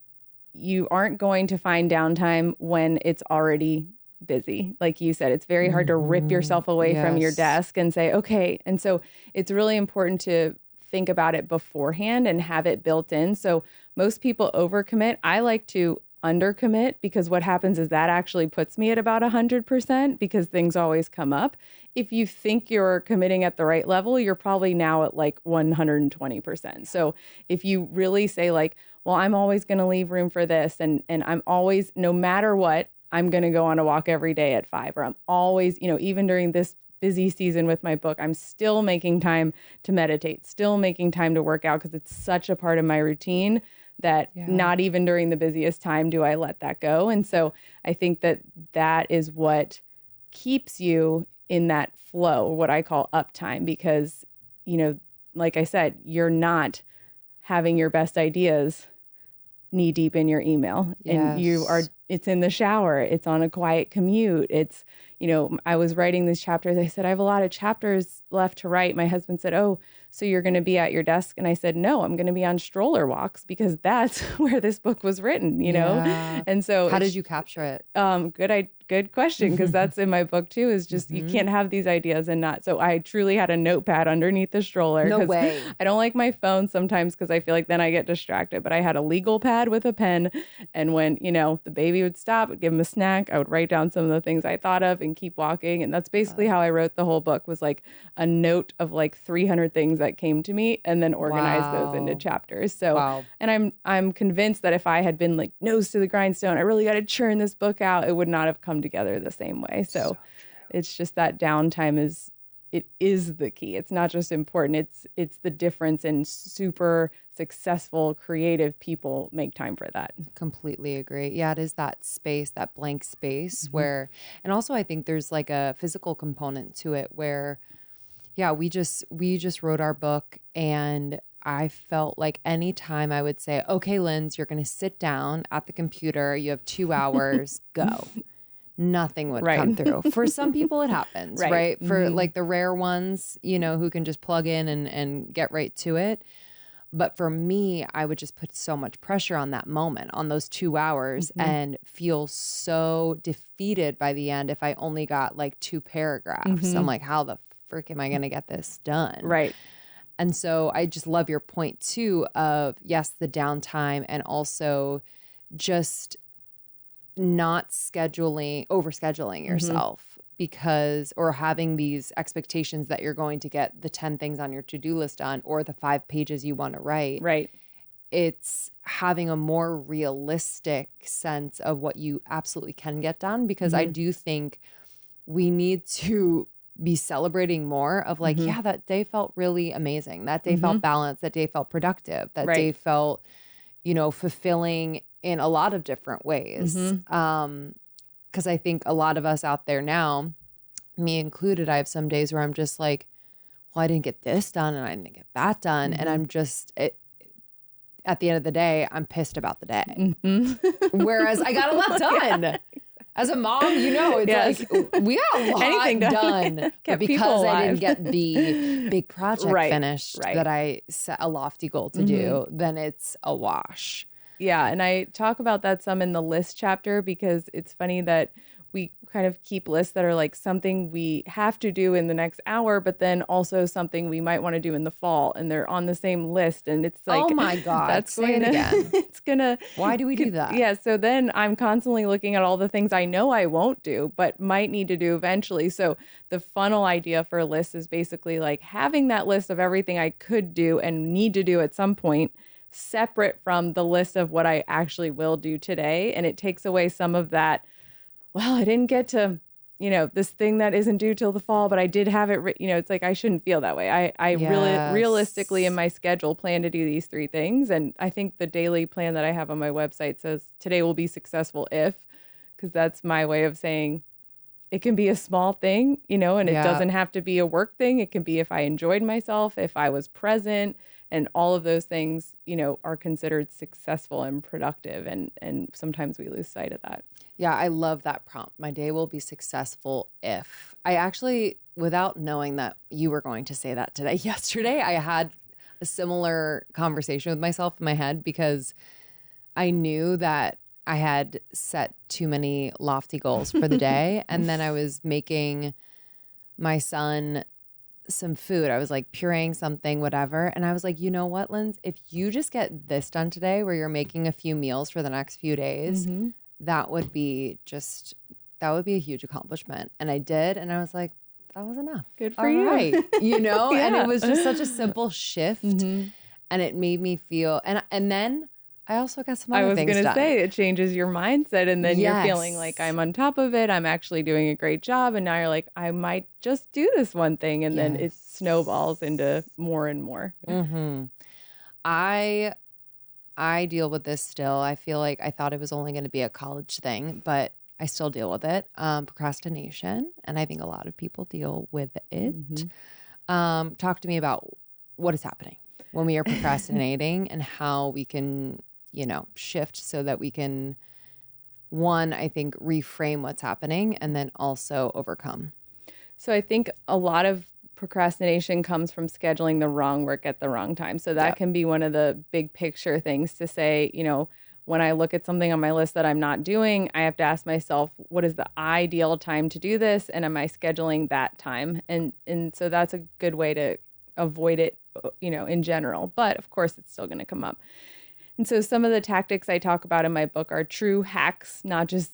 C: you aren't going to find downtime when it's already busy. Like you said, it's very hard to rip yourself away from your
B: Yes.
C: desk and say, okay. And so it's really important to think about it beforehand and have it built in. So most people overcommit. I like to undercommit because what happens is that actually puts me at about 100% because things always come up. If you think you're committing at the right level, you're probably now at like 120%. So if you really say like, well, I'm always going to leave room for this and I'm always, no matter what, I'm going to go on a walk every day at 5, or I'm always, even during this busy season with my book, I'm still making time to meditate, still making time to work out because it's such a part of my routine that not even during the busiest time do I let that go. And so I think that is what keeps you in that flow, what I call uptime, because, like I said, you're not having your best ideas knee deep in your email and it's in the shower, it's on a quiet commute. It's, I was writing these chapters. I said, I have a lot of chapters left to write. My husband said, oh, so you're going to be at your desk? And I said, no, I'm going to be on stroller walks because that's where this book was written, And so
B: how did you capture it?
C: Good question. Cause that's in my book too, is just, you can't have these ideas and not. So I truly had a notepad underneath the stroller.
B: No way.
C: I don't like my phone sometimes cause I feel like then I get distracted, but I had a legal pad with a pen. And when, the baby would stop, I'd give him a snack, I would write down some of the things I thought of and keep walking. And that's basically how I wrote the whole book, was like a note of like 300 things that came to me and then organize those into chapters. So, and I'm convinced that if I had been like nose to the grindstone, I really got to churn this book out, it would not have come together the same way. So it's just that downtime is the key. It's not just important. It's the difference, and super successful creative people make time for that.
B: Completely agree. Yeah, it is that space, that blank space where, and also I think there's like a physical component to it where, yeah, we just wrote our book, and I felt like anytime I would say, okay, Linz, you're going to sit down at the computer, you have 2 hours, go. Nothing would come through. For some people, it happens, right? For like the rare ones, who can just plug in and get right to it. But for me, I would just put so much pressure on that moment, on those 2 hours, and feel so defeated by the end if I only got like 2 paragraphs. I'm like, how the frick am I going to get this done?
C: Right.
B: And so I just love your point too of, yes, the downtime, and also just not overscheduling yourself or having these expectations that you're going to get the 10 things on your to-do list done or the 5 pages you want to write.
C: Right.
B: It's having a more realistic sense of what you absolutely can get done, because I do think we need to be celebrating more of like, yeah, that day felt really amazing. That day felt balanced. That day felt productive. That day felt, fulfilling in a lot of different ways. Because I think a lot of us out there now, me included, I have some days where I'm just like, well, I didn't get this done and I didn't get that done. And I'm just, at the end of the day, I'm pissed about the day.
C: Mm-hmm.
B: Whereas I got a lot done. Yeah. As a mom, it's like we got a lot
C: Anything
B: done. But
C: Kept people
B: because I
C: alive.
B: didn't get the big project
C: Right,
B: finished
C: right.
B: that I set a lofty goal to do, then it's a wash.
C: Yeah. And I talk about that some in the list chapter because it's funny that we kind of keep lists that are like something we have to do in the next hour, but then also something we might want to do in the fall, and they're on the same list. And it's like,
B: oh my God,
C: that's
B: say it again.
C: It's gonna.
B: Why do we do that?
C: Yeah. So then I'm constantly looking at all the things I know I won't do, but might need to do eventually. So the funnel idea for a list is basically like having that list of everything I could do and need to do at some point, separate from the list of what I actually will do today. And it takes away some of that, well, I didn't get to, this thing that isn't due till the fall, but I did have it, it's like, I shouldn't feel that way. I really realistically in my schedule plan to do these 3 things. And I think the daily plan that I have on my website says today will be successful because that's my way of saying it can be a small thing, and it doesn't have to be a work thing. It can be if I enjoyed myself, if I was present, and all of those things, are considered successful and productive. And sometimes we lose sight of that.
B: Yeah, I love that prompt. My day will be successful if. I actually, without knowing that you were going to say that today, yesterday I had a similar conversation with myself in my head because I knew that I had set too many lofty goals for the day. And then I was making my son some food. I was like pureeing something, whatever. And I was like, you know what, Linz, if you just get this done today where you're making a few meals for the next few days, that would be a huge accomplishment. And I did. And I was like, that was enough.
C: Good for you.
B: Right.
C: Yeah.
B: And it was just such a simple shift. And it made me feel, and then I also got some other things done.
C: I was going to say, it changes your mindset. And then you're feeling like I'm on top of it. I'm actually doing a great job. And now you're like, I might just do this one thing. And then it snowballs into more and more.
B: I deal with this still. I feel like I thought it was only going to be a college thing, but I still deal with it. Procrastination. And I think a lot of people deal with it. Talk to me about what is happening when we are procrastinating and how we can, shift so that we can, one, I think, reframe what's happening and then also overcome.
C: So I think a lot of procrastination comes from scheduling the wrong work at the wrong time. So that can be one of the big picture things to say, when I look at something on my list that I'm not doing, I have to ask myself, what is the ideal time to do this? And am I scheduling that time? And so that's a good way to avoid it, in general. But of course, it's still going to come up. And so some of the tactics I talk about in my book are true hacks, not just,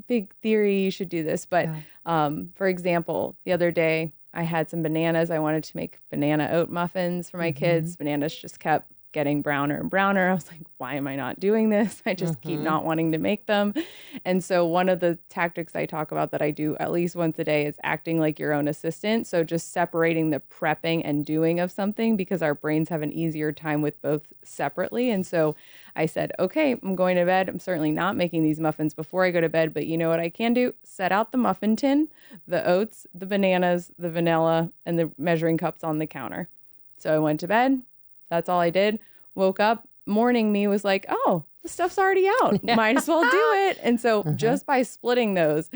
C: big theory, you should do this. But for example, the other day, I had some bananas. I wanted to make banana oat muffins for my kids. Bananas just kept getting browner and browner. I was like, why am I not doing this? I just keep not wanting to make them. And so one of the tactics I talk about that I do at least once a day is acting like your own assistant. So just separating the prepping and doing of something because our brains have an easier time with both separately. And so I said, okay, I'm going to bed. I'm certainly not making these muffins before I go to bed, but you know what I can do? Set out the muffin tin, the oats, the bananas, the vanilla, and the measuring cups on the counter. So I went to bed. That's all I did. Woke up, morning me was like, oh, the stuff's already out. Might as well do it. And so just by splitting those,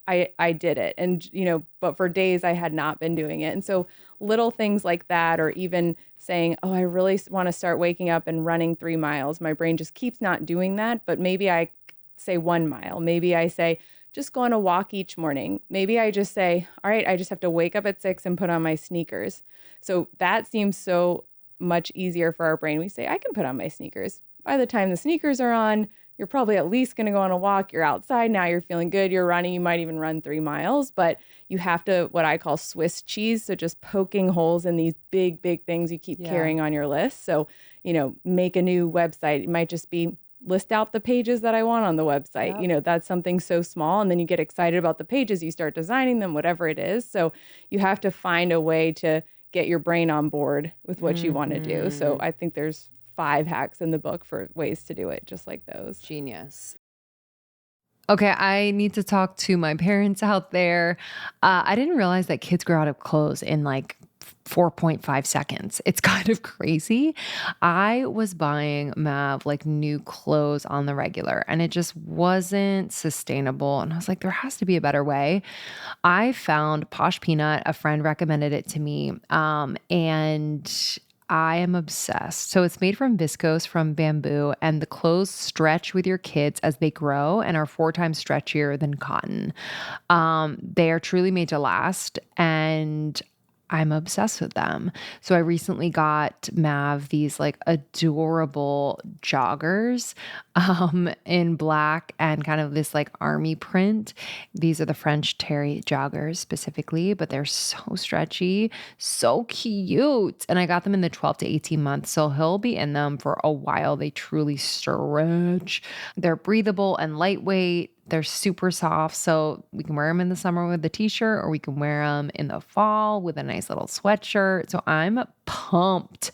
C: I did it. And, but for days I had not been doing it. And so little things like that, or even saying, oh, I really want to start waking up and running 3 miles. My brain just keeps not doing that. But maybe I say 1 mile. Maybe I say, just go on a walk each morning. Maybe I just say, all right, I just have to wake up at 6 and put on my sneakers. So that seems so much easier for our brain. We say, I can put on my sneakers. By the time the sneakers are on, you're probably at least going to go on a walk. You're outside now. You're feeling good. You're running. You might even run 3 miles, but you have to, what I call Swiss cheese. So just poking holes in these big, big things you keep carrying on your list. So, make a new website. It might just be list out the pages that I want on the website. That's something so small. And then you get excited about the pages. You start designing them, whatever it is. So you have to find a way to get your brain on board with what you want to do. So I think there's 5 hacks in the book for ways to do it, just like those.
B: Genius. Okay, I need to talk to my parents out there. I didn't realize that kids grow out of clothes in like 4.5 seconds. It's kind of crazy. I was buying Mav like new clothes on the regular and it just wasn't sustainable. And I was like, there has to be a better way. I found Posh Peanut. A friend recommended it to me. And I am obsessed. So it's made from viscose from bamboo, and the clothes stretch with your kids as they grow and are 4 times stretchier than cotton. They are truly made to last, and I'm obsessed with them. So I recently got Mav these like adorable joggers in black and kind of this like army print. These are the French terry joggers specifically, but they're so stretchy, so cute. And I got them in the 12 to 18 months. So he'll be in them for a while. They truly stretch. They're breathable and lightweight. They're super soft, so we can wear them in the summer with a t-shirt, or we can wear them in the fall with a nice little sweatshirt. So I'm pumped,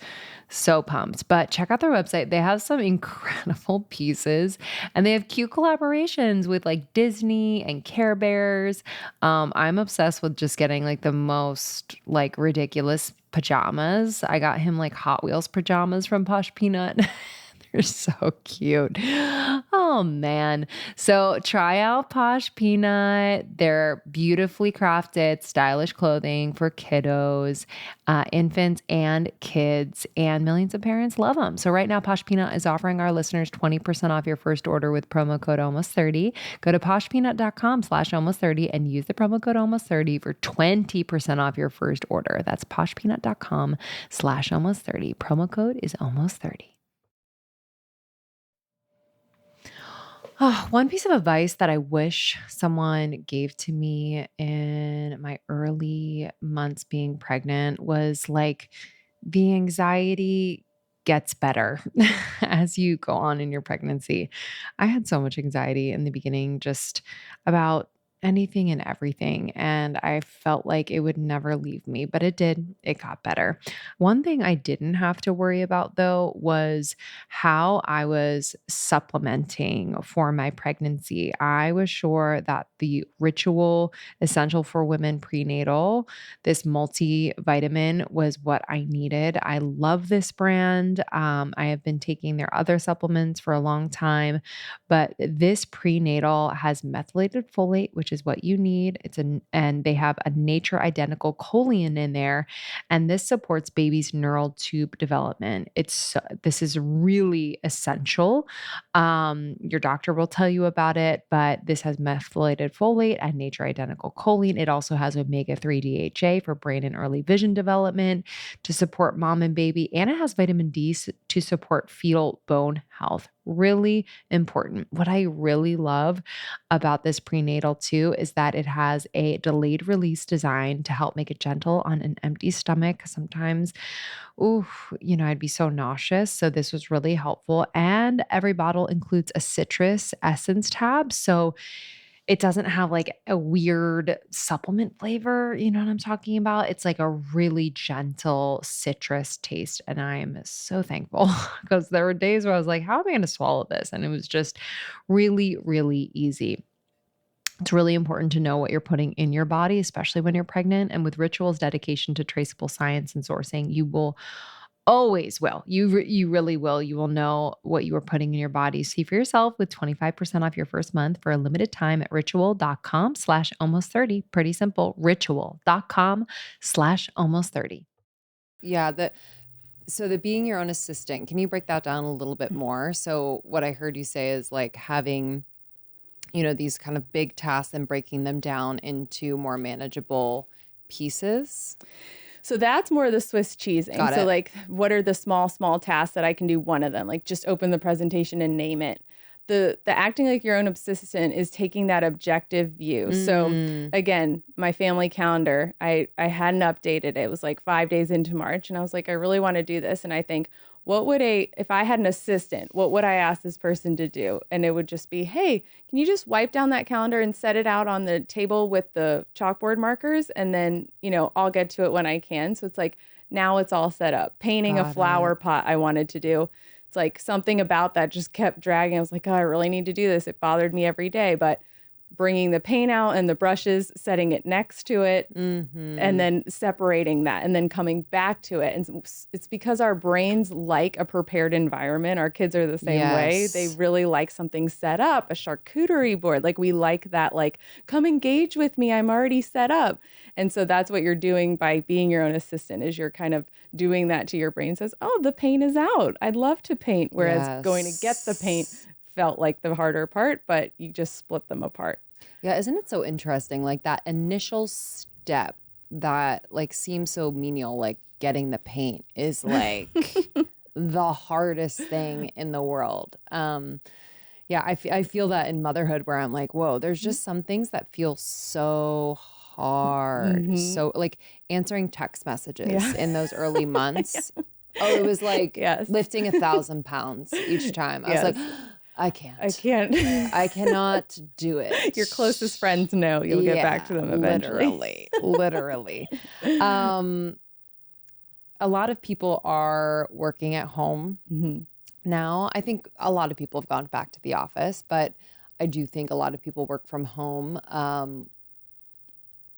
B: so pumped. But check out their website. They have some incredible pieces, and they have cute collaborations with like Disney and Care Bears. I'm obsessed with just getting like the most like ridiculous pajamas. I got him like Hot Wheels pajamas from Posh Peanut. They're so cute. Oh man. So try out Posh Peanut. They're beautifully crafted, stylish clothing for kiddos, infants and kids, and millions of parents love them. So right now, Posh Peanut is offering our listeners 20% off your first order with promo code almost30. Go to poshpeanut.com/almost30 and use the promo code almost30 for 20% off your first order. That's poshpeanut.com/almost30. Promo code is almost30. Oh, one piece of advice that I wish someone gave to me in my early months being pregnant was like the anxiety gets better as you go on in your pregnancy. I had so much anxiety in the beginning just about anything and everything, and I felt like it would never leave me, but it did. It got better. One thing I didn't have to worry about though was how I was supplementing for my pregnancy. I was sure that the Ritual Essential for Women Prenatal, this multivitamin, was what I needed. I love this brand. I have been taking their other supplements for a long time, but this prenatal has methylated folate, which is what you need. And they have a nature identical choline in there, and this supports baby's neural tube development. This is really essential. Your doctor will tell you about it, but this has methylated folate and nature identical choline. It also has omega-3 DHA for brain and early vision development to support mom and baby, and it has vitamin D to support fetal bone health. Really important. What I really love about this prenatal too is that it has a delayed release design to help make it gentle on an empty stomach. Sometimes, I'd be so nauseous. So this was really helpful. And every bottle includes a citrus essence tab. So it doesn't have like a weird supplement flavor. You know what I'm talking about? It's like a really gentle citrus taste. And I am so thankful because there were days where I was like, how am I going to swallow this? And it was just really, really easy. It's really important to know what you're putting in your body, especially when you're pregnant. And with Ritual's dedication to traceable science and sourcing, you will always will. You really will. You will know what you are putting in your body. See for yourself with 25% off your first month for a limited time at ritual.com/almost30. Pretty simple. Ritual.com/almost30. Yeah. So the being your own assistant, can you break that down a little bit more? So what I heard you say is like having, these kind of big tasks and breaking them down into more manageable pieces.
C: So that's more the Swiss cheesing.
B: Got
C: So
B: it.
C: like, what are the small tasks that I can do one of them? Like just open the presentation and name it. The acting like your own assistant is taking that objective view. So again, my family calendar, I hadn't updated it. It was like 5 days into March, and I was like, I really want to do this. And I think, if I had an assistant, what would I ask this person to do? And it would just be, hey, can you just wipe down that calendar and set it out on the table with the chalkboard markers? And then, I'll get to it when I can. So it's like, now it's all set up. Painting a flower pot I wanted to do. It's like something about that just kept dragging. I was like, oh, I really need to do this. It bothered me every day. But bringing the paint out and the brushes, setting it next to it, and then separating that and then coming back to it. And it's because our brains like a prepared environment. Our kids are the same way. They really like something set up, a charcuterie board. Like we like that, like, come engage with me. I'm already set up. And so that's what you're doing by being your own assistant, is you're kind of doing that to your brain. Says, oh, the paint is out. I'd love to paint. Whereas going to get the paint felt like the harder part, but you just split them apart.
B: Yeah, isn't it so interesting? Like that initial step that like seems so menial, like getting the paint, is like the hardest thing in the world. Yeah, I feel that in motherhood, where I'm like, whoa, there's just some things that feel so hard. So like answering text messages in those early months. Oh, it was like lifting 1,000 pounds each time. I was like, I can't. I cannot do it.
C: Your closest friends know you'll get back to them eventually.
B: Literally. A lot of people are working at home now. I think a lot of people have gone back to the office, but I do think a lot of people work from home.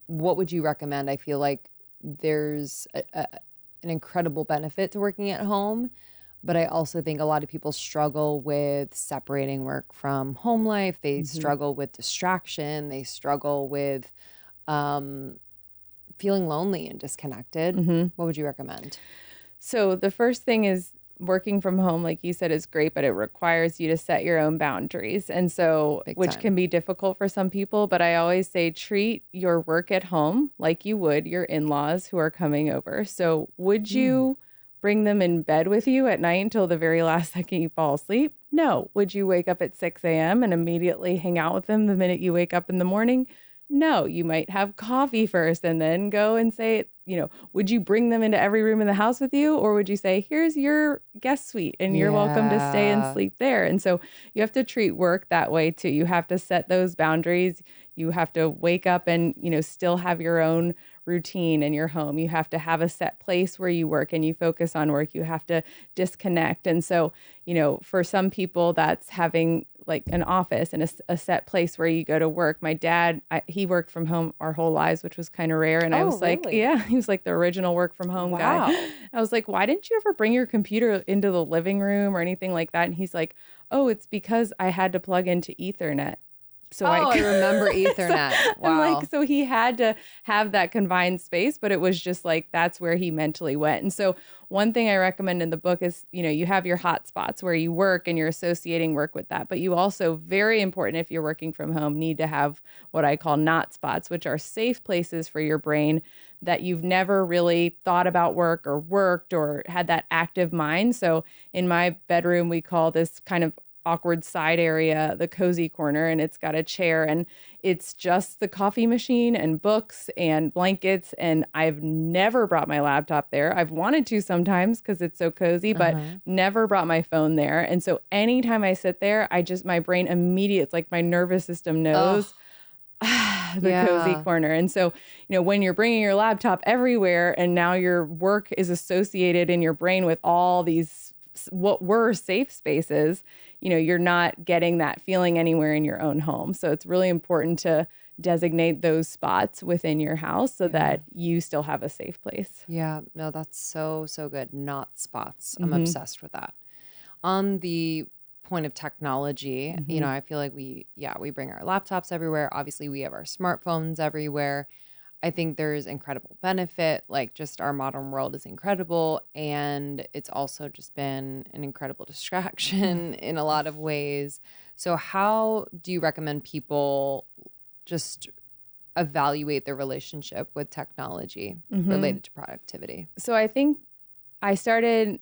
B: What would you recommend? I feel like there's an incredible benefit to working at home, but I also think a lot of people struggle with separating work from home life. They struggle with distraction. They struggle with feeling lonely and disconnected. What would you recommend?
C: So the first thing is, working from home, like you said, is great, but it requires you to set your own boundaries. And so, which can be difficult for some people, but I always say treat your work at home like you would your in-laws who are coming over. So would you bring them in bed with you at night until the very last second you fall asleep? No. Would you wake up at 6 a.m. and immediately hang out with them the minute you wake up in the morning? No. You might have coffee first and then go and say, would you bring them into every room in the house with you? Or would you say, here's your guest suite and you're welcome to stay and sleep there? And so you have to treat work that way too. You have to set those boundaries. You have to wake up and, still have your own routine in your home. You have to have a set place where you work and you focus on work. You have to disconnect. And so, for some people, that's having like an office and a set place where you go to work. My dad, he worked from home our whole lives, which was kind of rare. And I was like, he was like the original work from home guy. I was like, why didn't you ever bring your computer into the living room or anything like that? And he's like, oh, it's because I had to plug into Ethernet. So I
B: remember Ethernet. Wow.
C: So he had to have that confined space, but it was just like, that's where he mentally went. And so one thing I recommend in the book is, you have your hot spots where you work and you're associating work with that. But you also, very important if you're working from home, need to have what I call not spots, which are safe places for your brain that you've never really thought about work or worked or had that active mind. So in my bedroom, we call this kind of awkward side area the cozy corner, and it's got a chair and it's just the coffee machine and books and blankets, and I've never brought my laptop there. I've wanted to sometimes because it's so cozy, but never brought my phone there. And so anytime I sit there, my brain immediately, it's like my nervous system knows the cozy corner. And so, when you're bringing your laptop everywhere and now your work is associated in your brain with all these what were safe spaces, you're not getting that feeling anywhere in your own home. So it's really important to designate those spots within your house so that you still have a safe place.
B: Yeah, no, that's so good. Not spots. I'm obsessed with that. On the point of technology, I feel like we bring our laptops everywhere. Obviously, we have our smartphones everywhere. I think there's incredible benefit. Like, just our modern world is incredible. And it's also just been an incredible distraction in a lot of ways. So how do you recommend people just evaluate their relationship with technology related to productivity?
C: So I think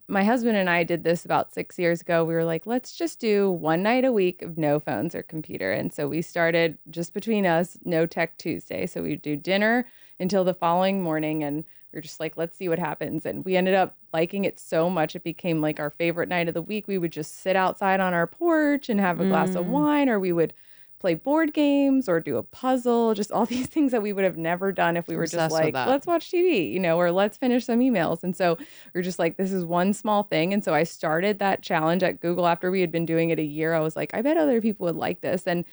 C: my husband and I did this about 6 years ago. We were like, let's just do one night a week of no phones or computer. And so we started just between us, no tech Tuesday. So we'd do dinner until the following morning. And we were just like, let's see what happens. And we ended up liking it so much. It became like our favorite night of the week. We would just sit outside on our porch and have a glass of wine, or we would play board games or do a puzzle, just all these things that we would have never done if we were just like, let's watch TV, or let's finish some emails. And so we're just like, this is one small thing. And so I started that challenge at Google after we had been doing it a year. I was like, I bet other people would like this. And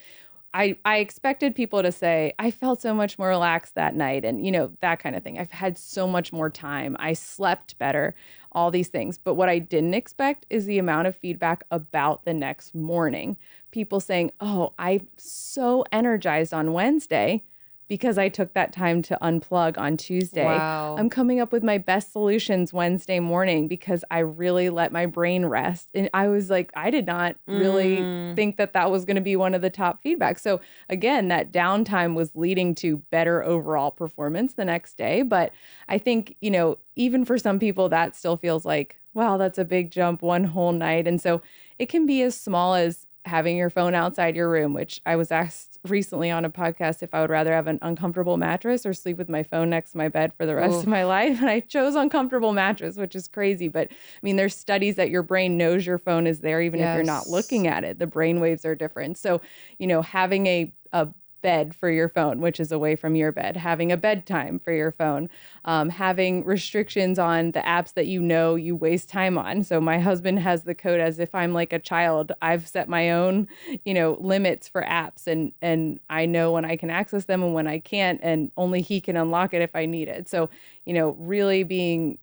C: I expected people to say, I felt so much more relaxed that night and, that kind of thing. I've had so much more time. I slept better, all these things. But what I didn't expect is the amount of feedback about the next morning. People saying, oh, I'm so energized on Wednesday because I took that time to unplug on Tuesday.
B: Wow.
C: I'm coming up with my best solutions Wednesday morning because I really let my brain rest. And I was like, I did not really think that that was going to be one of the top feedback. So again, that downtime was leading to better overall performance the next day. But I think, even for some people, that still feels like, wow, that's a big jump, one whole night. And so it can be as small as having your phone outside your room, which I was asked recently on a podcast if I would rather have an uncomfortable mattress or sleep with my phone next to my bed for the rest of my life. And I chose uncomfortable mattress, which is crazy. But I mean, there's studies that your brain knows your phone is there, even if you're not looking at it. The brain waves are different. So, having a bed for your phone, which is away from your bed, having a bedtime for your phone, having restrictions on the apps that you waste time on. So my husband has the code as if I'm like a child. I've set my own, limits for apps and I know when I can access them and when I can't, and only he can unlock it if I need it. So, really being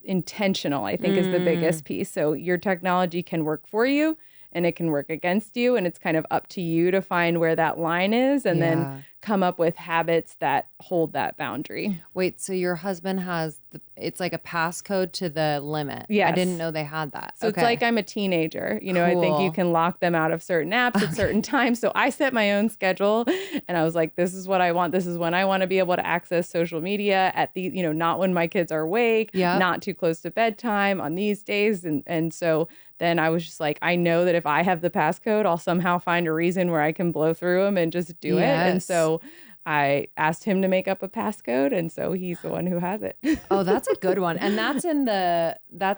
C: intentional, I think, is the biggest piece. So your technology can work for you and it can work against you. And it's kind of up to you to find where that line is and then come up with habits that hold that boundary.
B: Wait, so your husband has it's like a passcode to the limit.
C: Yes.
B: I didn't know they had that.
C: So it's like I'm a teenager. I think you can lock them out of certain apps at certain times. So I set my own schedule and I was like, this is what I want. This is when I want to be able to access social media at the, not when my kids are awake, not too close to bedtime on these days. And so then I was just like, I know that if I have the passcode, I'll somehow find a reason where I can blow through them and just do it. And so I asked him to make up a passcode. And so he's the one who has it.
B: Oh, that's a good one. And that's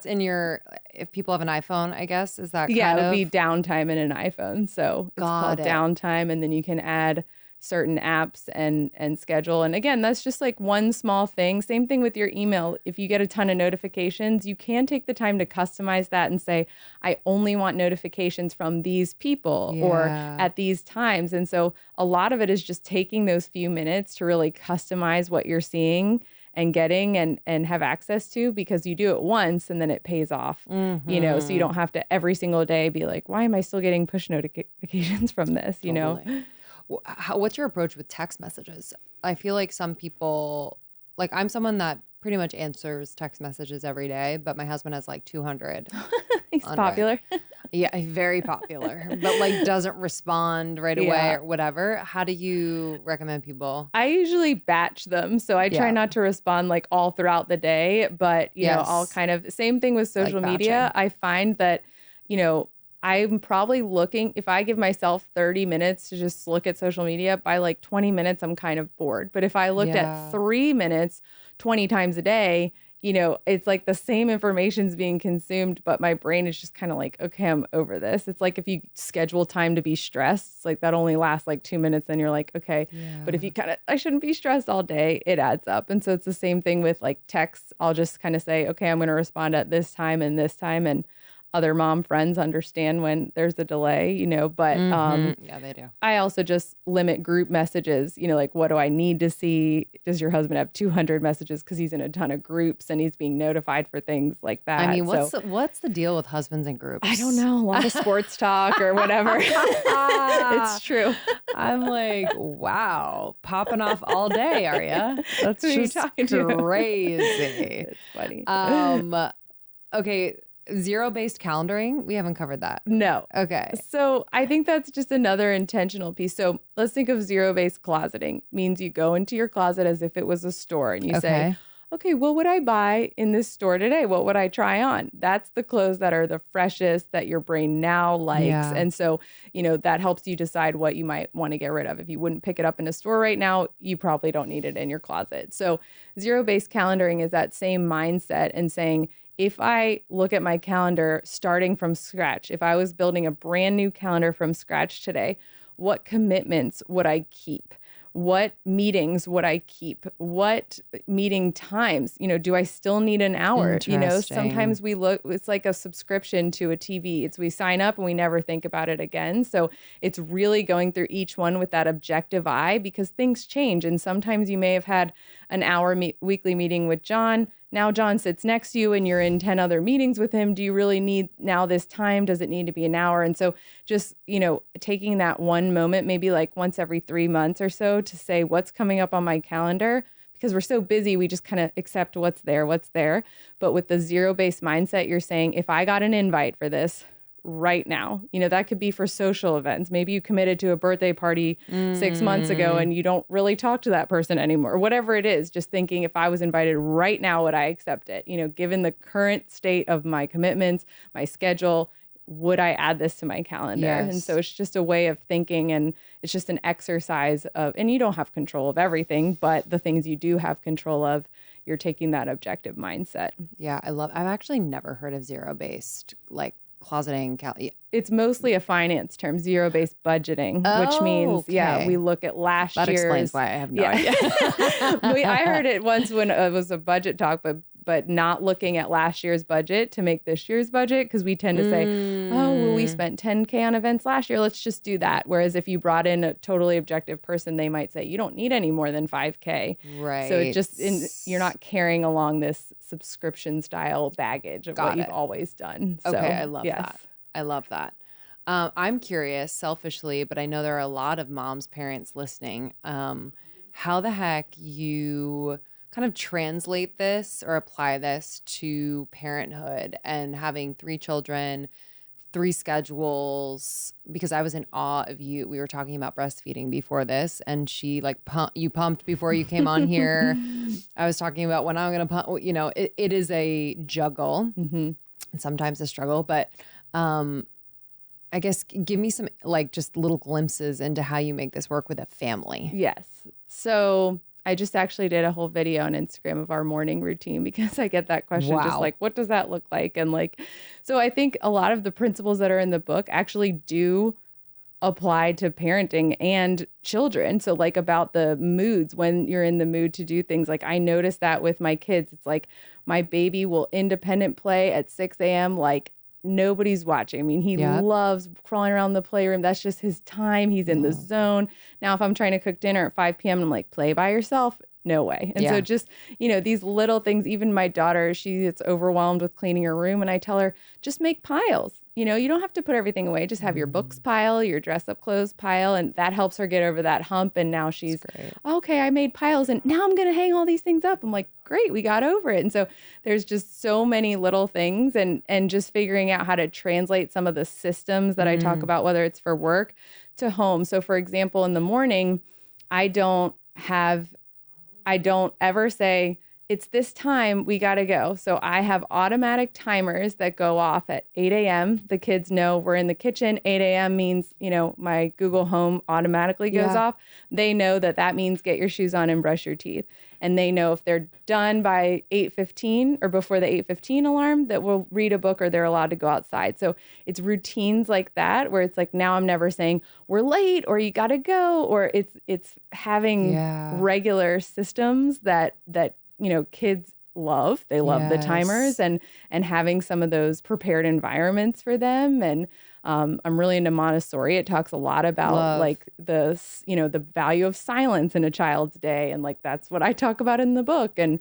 B: in your, if people have an iPhone, I guess, is that
C: it would be downtime in an iPhone. So it's called downtime. And then you can add certain apps and schedule. And again, that's just like one small thing. Same thing with your email. If you get a ton of notifications, you can take the time to customize that and say, I only want notifications from these people or at these times. And so a lot of it is just taking those few minutes to really customize what you're seeing and getting and have access to, because you do it once and then it pays off, so you don't have to every single day be like, why am I still getting push notifications from this,
B: What's your approach with text messages? I feel like some people, like I'm someone that pretty much answers text messages every day, but my husband has like 200.
C: He's popular.
B: Yeah, very popular, but like doesn't respond right away or whatever. How do you recommend people?
C: I usually batch them. So I try not to respond like all throughout the day, but I'll kind of, same thing with social media. I find that, I'm probably looking, if I give myself 30 minutes to just look at social media, by like 20 minutes, I'm kind of bored. But if I looked at 3 minutes 20 times a day, it's like the same information's being consumed, but my brain is just kind of like, okay, I'm over this. It's like if you schedule time to be stressed, it's like that only lasts like 2 minutes. Then you're like, okay. But if you I shouldn't be stressed all day, it adds up. And so it's the same thing with like texts. I'll just kind of say, okay, I'm going to respond at this time and this time. And other mom friends understand when there's a delay, but
B: yeah, they do.
C: I also just limit group messages, like what do I need to see? Does your husband have 200 messages because he's in a ton of groups and he's being notified for things like that?
B: I mean, what's the deal with husbands and groups?
C: I don't know. A lot of sports talk or whatever. It's true.
B: I'm like, wow, popping off all day, are you? That's just crazy.
C: It's funny.
B: Okay. Zero-based calendaring, we haven't covered that.
C: No.
B: Okay.
C: So I think that's just another intentional piece. So let's think of zero-based closeting. Means you go into your closet as if it was a store and you say, okay, what would I buy in this store today? What would I try on? That's the clothes that are the freshest that your brain now likes.
B: Yeah.
C: And so, that helps you decide what you might want to get rid of. If you wouldn't pick it up in a store right now, you probably don't need it in your closet. So zero-based calendaring is that same mindset and saying, if I look at my calendar starting from scratch, if I was building a brand new calendar from scratch today, what commitments would I keep? what meetings would I keep? What meeting times? Do I still need an hour? Sometimes we look, it's like a subscription to a TV. We sign up and we never think about it again. So it's really going through each one with that objective eye, because things change. And sometimes you may have had an hour weekly meeting with John. Now John sits next to you and you're in 10 other meetings with him. Do you really need now this time? Does it need to be an hour? And so just, taking that one moment, maybe like once every 3 months or so, to say what's coming up on my calendar, because we're so busy, we just kind of accept what's there. But with the zero-based mindset, you're saying, if I got an invite for this right now, that could be for social events. Maybe you committed to a birthday party 6 months ago and you don't really talk to that person anymore, whatever it is. Just thinking, if I was invited right now, would I accept it? Given the current state of my commitments, my schedule, would I add this to my calendar?
B: Yes.
C: And so it's just a way of thinking, and it's just an exercise of, and you don't have control of everything, but the things you do have control of, you're taking that objective mindset.
B: Yeah, I've actually never heard of zero-based, like closeting.
C: It's mostly a finance term, zero-based budgeting, which means, we look at last year's.
B: That explains why I have no idea.
C: I heard it once when it was a budget talk, but not looking at last year's budget to make this year's budget, because we tend to say, oh, well, we spent $10K on events last year, let's just do that. Whereas if you brought in a totally objective person, they might say, you don't need any more than $5K.
B: Right.
C: So it just, you're not carrying along this subscription style baggage of what you've always done.
B: Okay,
C: So,
B: I love that. I love that. I'm curious, selfishly, but I know there are a lot of moms, parents listening, how the heck you kind of translate this or apply this to parenthood and having 3 children, 3 schedules, because I was in awe of you. We were talking about breastfeeding before this, and she you pumped before you came on here. I was talking about when I'm going to pump, it is a juggle, and sometimes a struggle, but I guess give me some just little glimpses into how you make this work with a family.
C: Yes. So I just actually did a whole video on Instagram of our morning routine, because I get that question, just like, what does that look like? And so I think a lot of the principles that are in the book actually do apply to parenting and children. So about the moods, when you're in the mood to do things, I noticed that with my kids. It's my baby will independent play at 6 a.m. Nobody's watching. I mean, he loves crawling around the playroom. That's just his time. He's in the zone. Now, if I'm trying to cook dinner at 5 p.m., I'm like, play by yourself? No way. And so just, these little things, even my daughter, she gets overwhelmed with cleaning her room. And I tell her, just make piles. You don't have to put everything away. Just have your books pile, your dress up clothes pile. And that helps her get over that hump. And now she's, okay, I made piles and now I'm going to hang all these things up. I'm like, great, we got over it. And so there's just so many little things, and just figuring out how to translate some of the systems that I talk about, whether it's for work to home. So for example, in the morning, I don't ever say, it's this time, we got to go. So I have automatic timers that go off at 8 a.m. The kids know we're in the kitchen. 8 a.m. means, my Google Home automatically goes off. They know that means get your shoes on and brush your teeth. And they know if they're done by 8:15 or before the 8:15 alarm, that we'll read a book or they're allowed to go outside. So it's routines like that, where it's now I'm never saying we're late or you got to go, or it's having regular systems that kids love. They love the timers, and having some of those prepared environments for them. And I'm really into Montessori. It talks a lot about the value of silence in a child's day. And that's what I talk about in the book. And,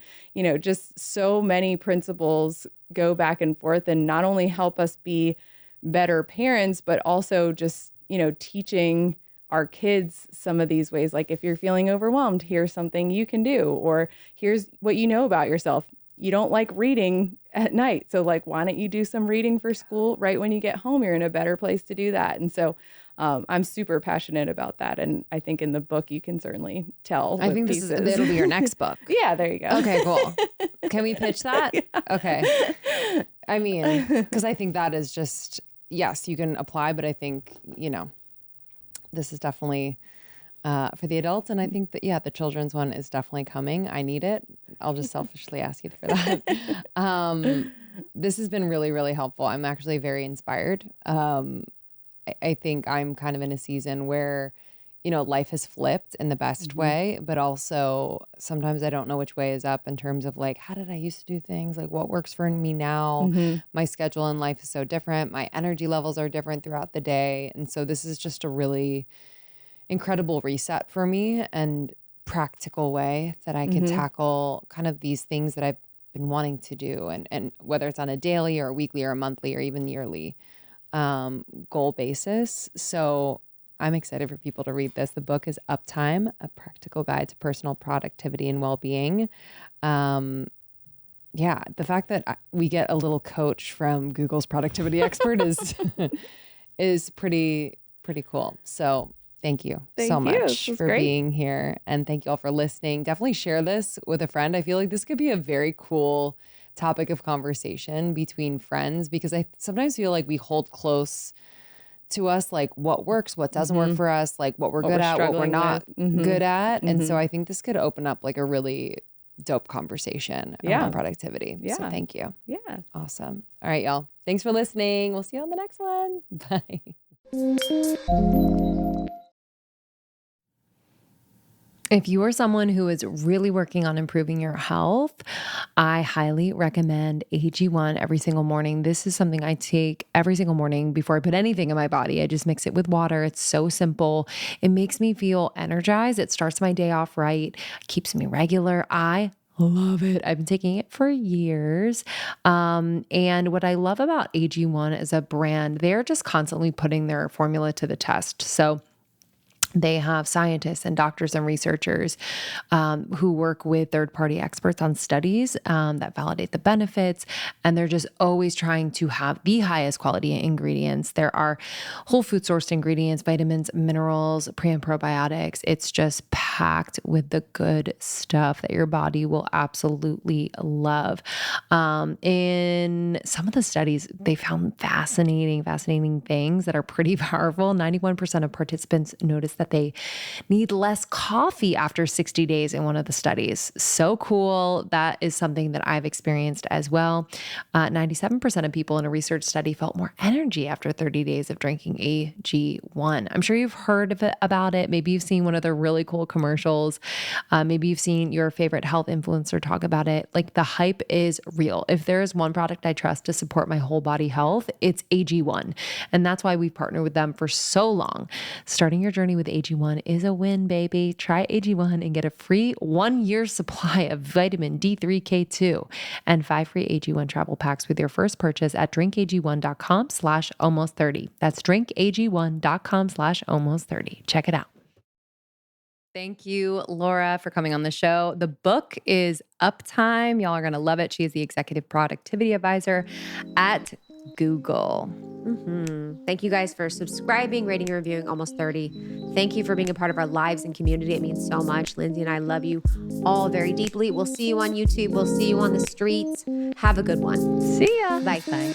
C: just so many principles go back and forth and not only help us be better parents, but also just, teaching our kids some of these ways. If you're feeling overwhelmed, here's something you can do, or here's what you know about yourself. You don't like reading at night. So why don't you do some reading for school right when you get home? You're in a better place to do that. And so I'm super passionate about that. And I think in the book, you can certainly tell.
B: I think it'll be your next book.
C: Yeah, there you go.
B: Okay, cool. Can we pitch that?
C: Yeah.
B: Okay. I mean, because I think that is just, yes, you can apply, but I think, this is definitely for the adults. And I think that, the children's one is definitely coming. I need it. I'll just selfishly ask you for that. This has been really, really helpful. I'm actually very inspired. I think I'm kind of in a season where, life has flipped in the best way, but also sometimes I don't know which way is up in terms of like, how did I used to do things? Like what works for me now? My schedule in life is so different. My energy levels are different throughout the day. And so this is just a really incredible reset for me and practical way that I can tackle kind of these things that I've been wanting to do. And whether it's on a daily or a weekly or a monthly or even yearly goal basis. So I'm excited for people to read this. The book is Uptime, A Practical Guide to Personal Productivity and Wellbeing. Yeah, the fact that we get a little coach from Google's productivity expert is pretty cool. So thank you so much for being here. And thank you all for listening. Definitely share this with a friend. I feel like this could be a very cool topic of conversation between friends, because I sometimes feel like we hold close to us, like what works, what doesn't work for us, like what we're good at, what we're not good at. And so I think this could open up like a really dope conversation around productivity. So thank you.
C: Yeah.
B: Awesome. All right, y'all. Thanks for listening. We'll see you on the next one. Bye. If you are someone who is really working on improving your health, I highly recommend AG1 every single morning. This is something I take every single morning before I put anything in my body. I just mix it with water. It's so simple. It makes me feel energized. It starts my day off right, keeps me regular. I love it. I've been taking it for years. And what I love about AG1 as a brand, they're just constantly putting their formula to the test. So they have scientists and doctors and researchers who work with third-party experts on studies that validate the benefits. And they're just always trying to have the highest quality ingredients. There are whole food sourced ingredients, vitamins, minerals, pre and probiotics. It's just packed with the good stuff that your body will absolutely love. In some of the studies, they found fascinating things that are pretty powerful. 91% of participants noticed that they need less coffee after 60 days in one of the studies. So cool. That is something that I've experienced as well. 97% of people in a research study felt more energy after 30 days of drinking AG1. I'm sure you've heard about it. Maybe you've seen one of the really cool commercials. Maybe you've seen your favorite health influencer talk about it. Like the hype is real. If there is one product I trust to support my whole body health, it's AG1. And that's why we've partnered with them for so long. Starting your journey with AG1 is a win, baby. Try AG1 and get a free 1-year supply of vitamin D3K2 and 5 free AG1 travel packs with your first purchase at drinkag1.com/almost30. That's drinkag1.com/almost30. Check it out. Thank you, Laura, for coming on the show. The book is Uptime. Y'all are going to love it. She is the executive productivity advisor at Google.
A: Thank you guys for subscribing, rating, and reviewing Almost 30. Thank you for being a part of our lives and community. It means so much. Lindsey and I love you all very deeply. We'll see you on YouTube. We'll see you on the streets. Have a good one.
B: See ya.
A: Bye.
B: Bye.